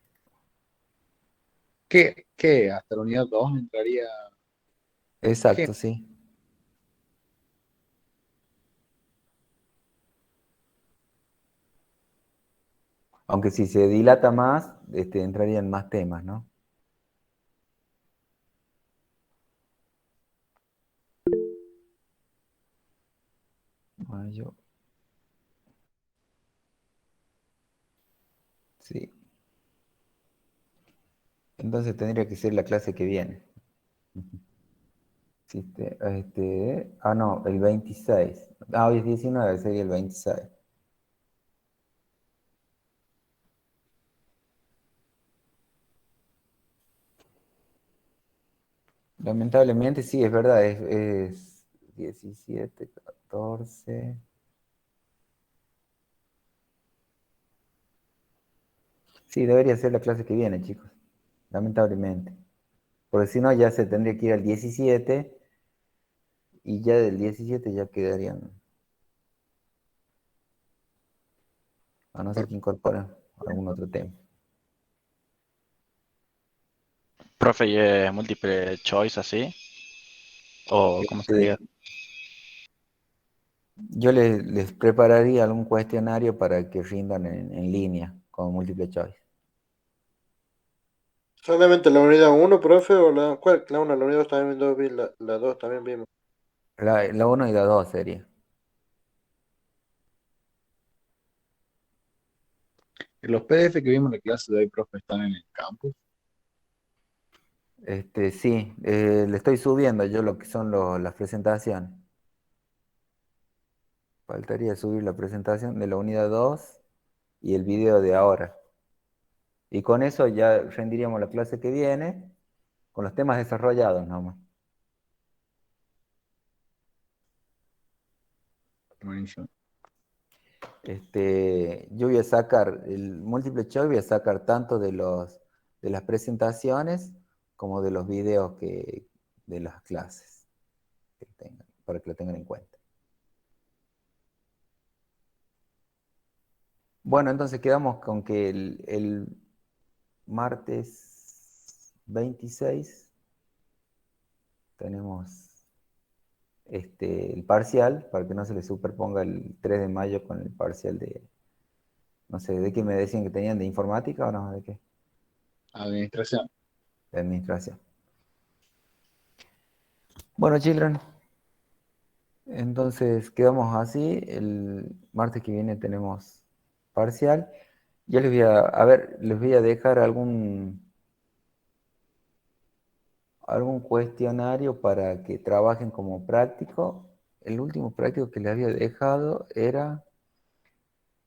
¿Qué? ¿Hasta la unidad 2 entraría? ¿Qué? exacto, sí. Aunque si se dilata más, entrarían más temas, ¿no? Mayo. Sí. Entonces tendría que ser la clase que viene. No, el 26. Ah, hoy es 19, sería el 26. Lamentablemente sí, es verdad, es 17, 14. Sí, debería ser la clase que viene, chicos. Lamentablemente. Porque si no, ya se tendría que ir al 17 y ya del 17 ya quedarían, a no ser que incorporen algún otro tema. Profe, ¿y es múltiple choice así? ¿O cómo sería? Yo les prepararía algún cuestionario para que rindan en línea con múltiple choice. Solamente la unidad uno, profe, o ¿cuál? La 1, la unidad 2 también la 2 también vimos. La 1 y la 2 sería. Los PDF que vimos en la clase de hoy, profe, están en el campus. Sí, le estoy subiendo yo lo que son las presentaciones. Faltaría subir la presentación de la unidad 2 y el video de ahora. Y con eso ya rendiríamos la clase que viene con los temas desarrollados nomás. Buenísimo. Yo voy a sacar el múltiple choice, voy a sacar tanto de las presentaciones como de los videos de las clases que tengan, para que lo tengan en cuenta. Bueno, entonces quedamos con que el martes 26 tenemos el parcial, para que no se le superponga el 3 de mayo con el parcial no sé, ¿de qué me decían que tenían? ¿De informática o no? ¿De qué? Administración. De administración. Bueno, children, entonces quedamos así. El martes que viene tenemos parcial. Ya a ver, les voy a dejar algún cuestionario para que trabajen como práctico. El último práctico que les había dejado era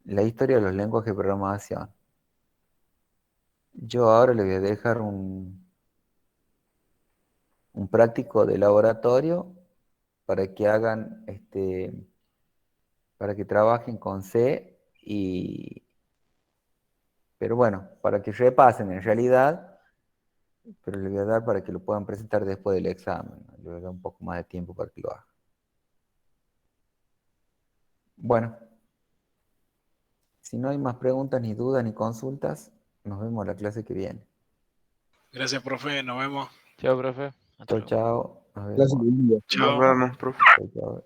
la historia de los lenguajes de programación. Yo ahora les voy a dejar un práctico de laboratorio para que hagan, para que trabajen con C pero bueno, para que repasen en realidad, pero les voy a dar para que lo puedan presentar después del examen, ¿no? Les voy a dar un poco más de tiempo para que lo hagan. Bueno, si no hay más preguntas, ni dudas, ni consultas, nos vemos la clase que viene. Gracias, profe. Nos vemos. Chao, profe. Hasta Chao, luego. chao. Nos Clase vemos. de India. Nos Chao. vemos, profe. Chao, chao.